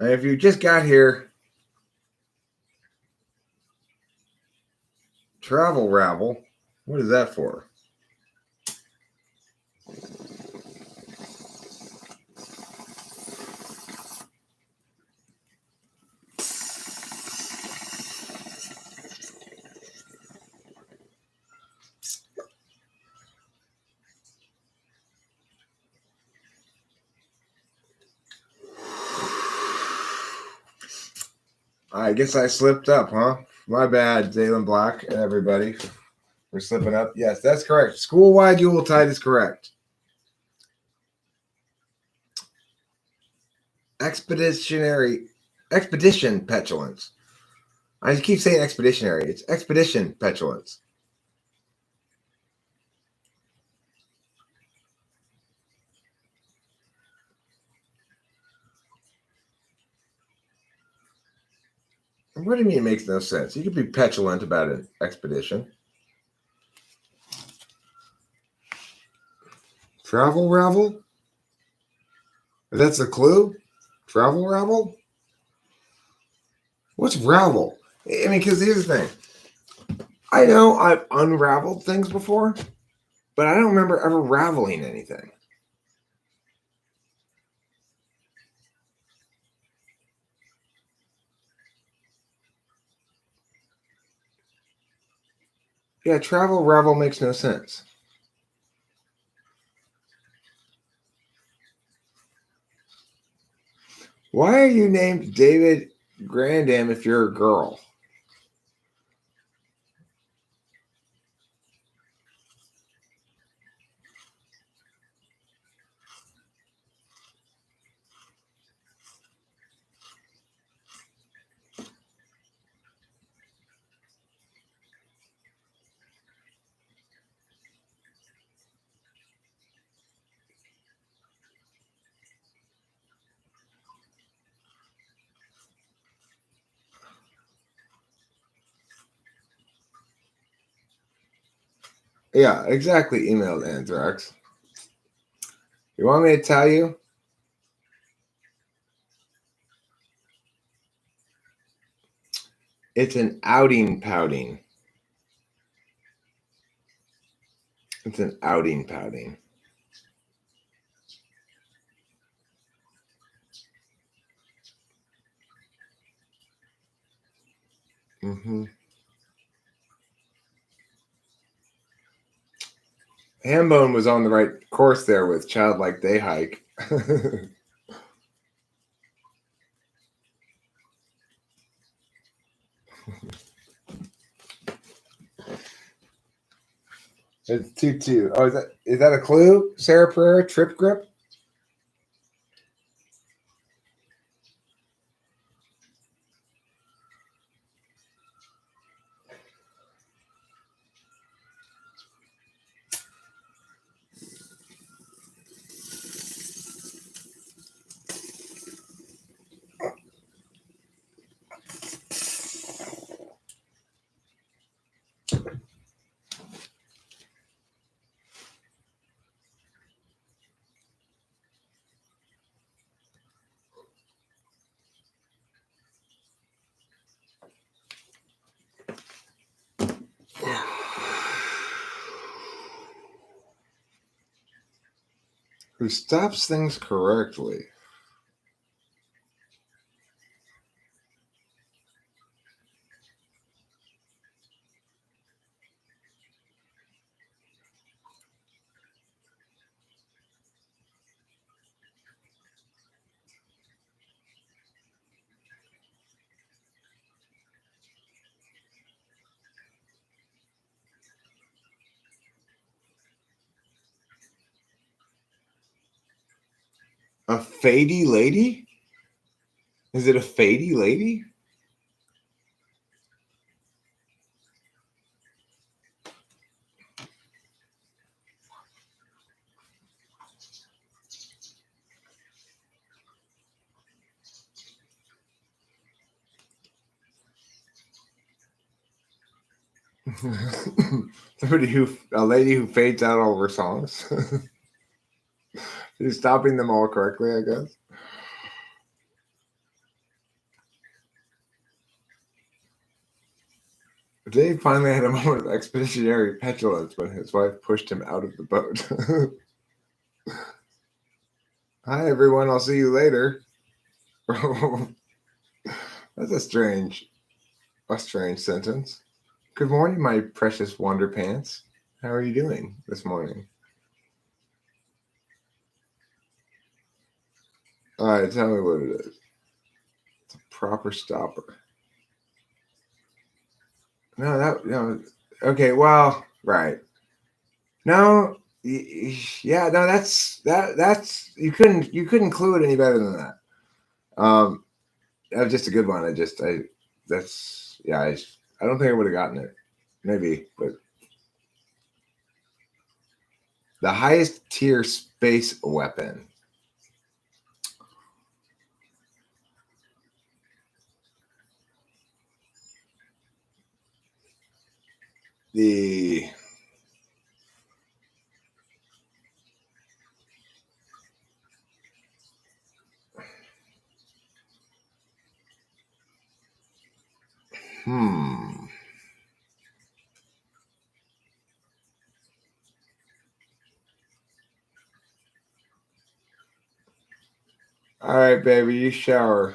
And if you just got here, Travel Ravel, what is that for? I guess I slipped up, huh? My bad, Zaylen Black and everybody. We're slipping up. Yes, that's correct. School-wide Yuletide is correct. Expedition Petulance. I keep saying expeditionary. It's Expedition Petulance. What do you mean it makes no sense? You could be petulant about an expedition. Travel Ravel? That's a clue? Travel Ravel? What's Ravel? I mean, because here's the thing. I know I've unraveled things before, but I don't remember ever raveling anything. Yeah, travel ravel makes no sense. Why are you named David Grandam if you're a girl? Yeah, exactly. Emailed Anthrax. You want me to tell you? It's an outing pouting. It's an outing pouting. Mm-hmm. Hambone was on the right course there with Childlike Day Hike. It's 2-2. Oh, is that a clue? Sarah Pereira, trip grip? Who stops things correctly? A fady lady? Is it a fady lady? A lady who fades out all of her songs. She's stopping them all correctly, I guess. Dave finally had a moment of expeditionary petulance when his wife pushed him out of the boat. Hi, everyone. I'll see you later. That's a strange sentence. Good morning, my precious wonder pants. How are you doing this morning? All right, tell me what it is. It's a proper stopper. No. Okay, well, right. No, yeah, no. That's you couldn't clue it any better than that. That was just a good one. I don't think I would have gotten it. Maybe, but the highest tier space weapon. The hmm. All right, baby, you shower.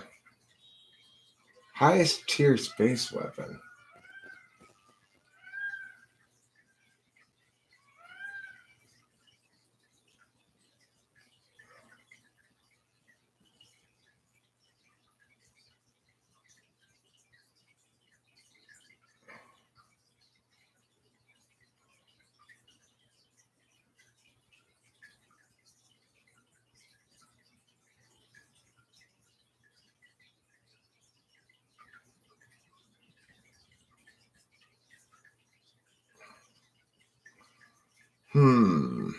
Highest tier space weapon. Hmm.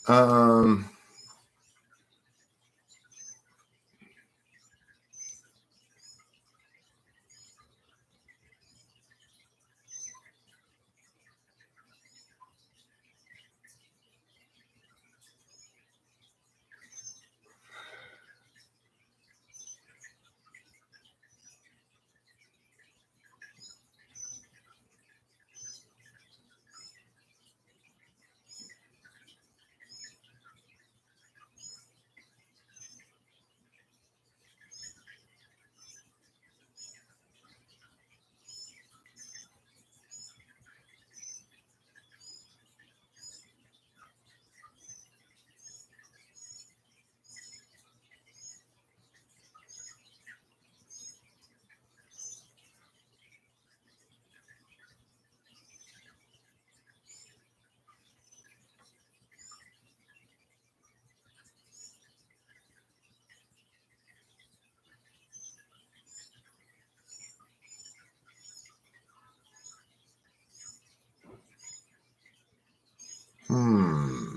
Um, hmm.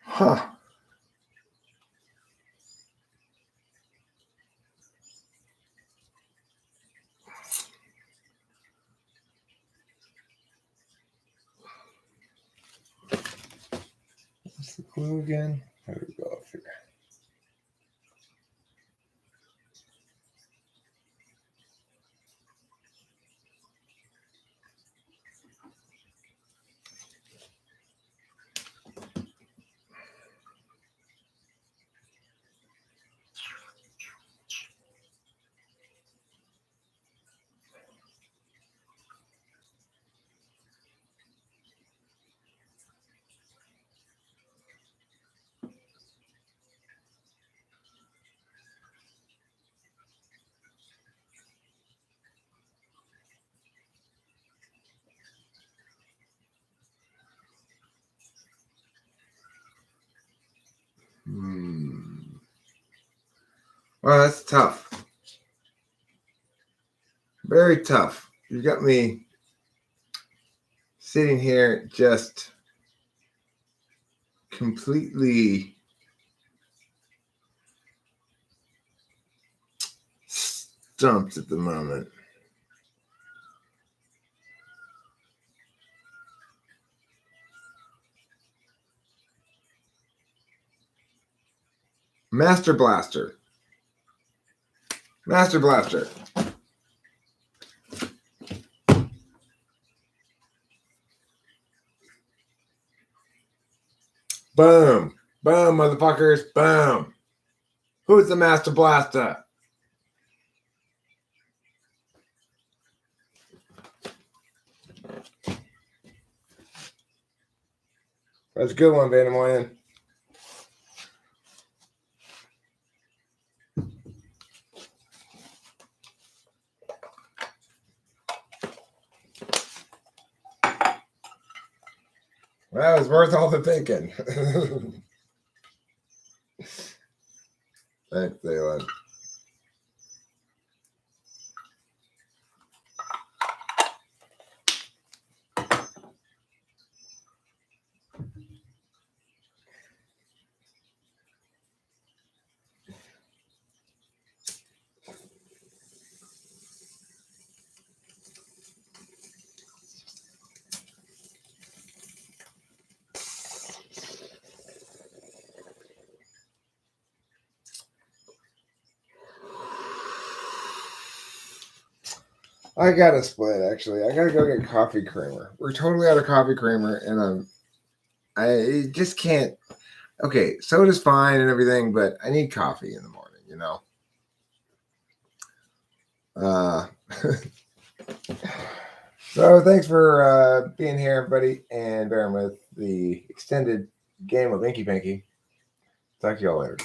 Huh. What's the clue again? There we go up here. Hmm. Well, that's tough. Very tough. You got me sitting here just completely stumped at the moment. Master Blaster. Master Blaster. Boom. Boom, motherfuckers. Boom. Who's the Master Blaster? That's a good one, Vandermoyen. Well, it was worth all the thinking. Thanks, Daylan. I gotta split actually. I gotta go get coffee creamer. We're totally out of coffee creamer, and I just can't. Okay, soda's fine and everything, but I need coffee in the morning. You know. So thanks for being here, everybody, and bearing with the extended game of Inky Pinky. Talk to y'all later.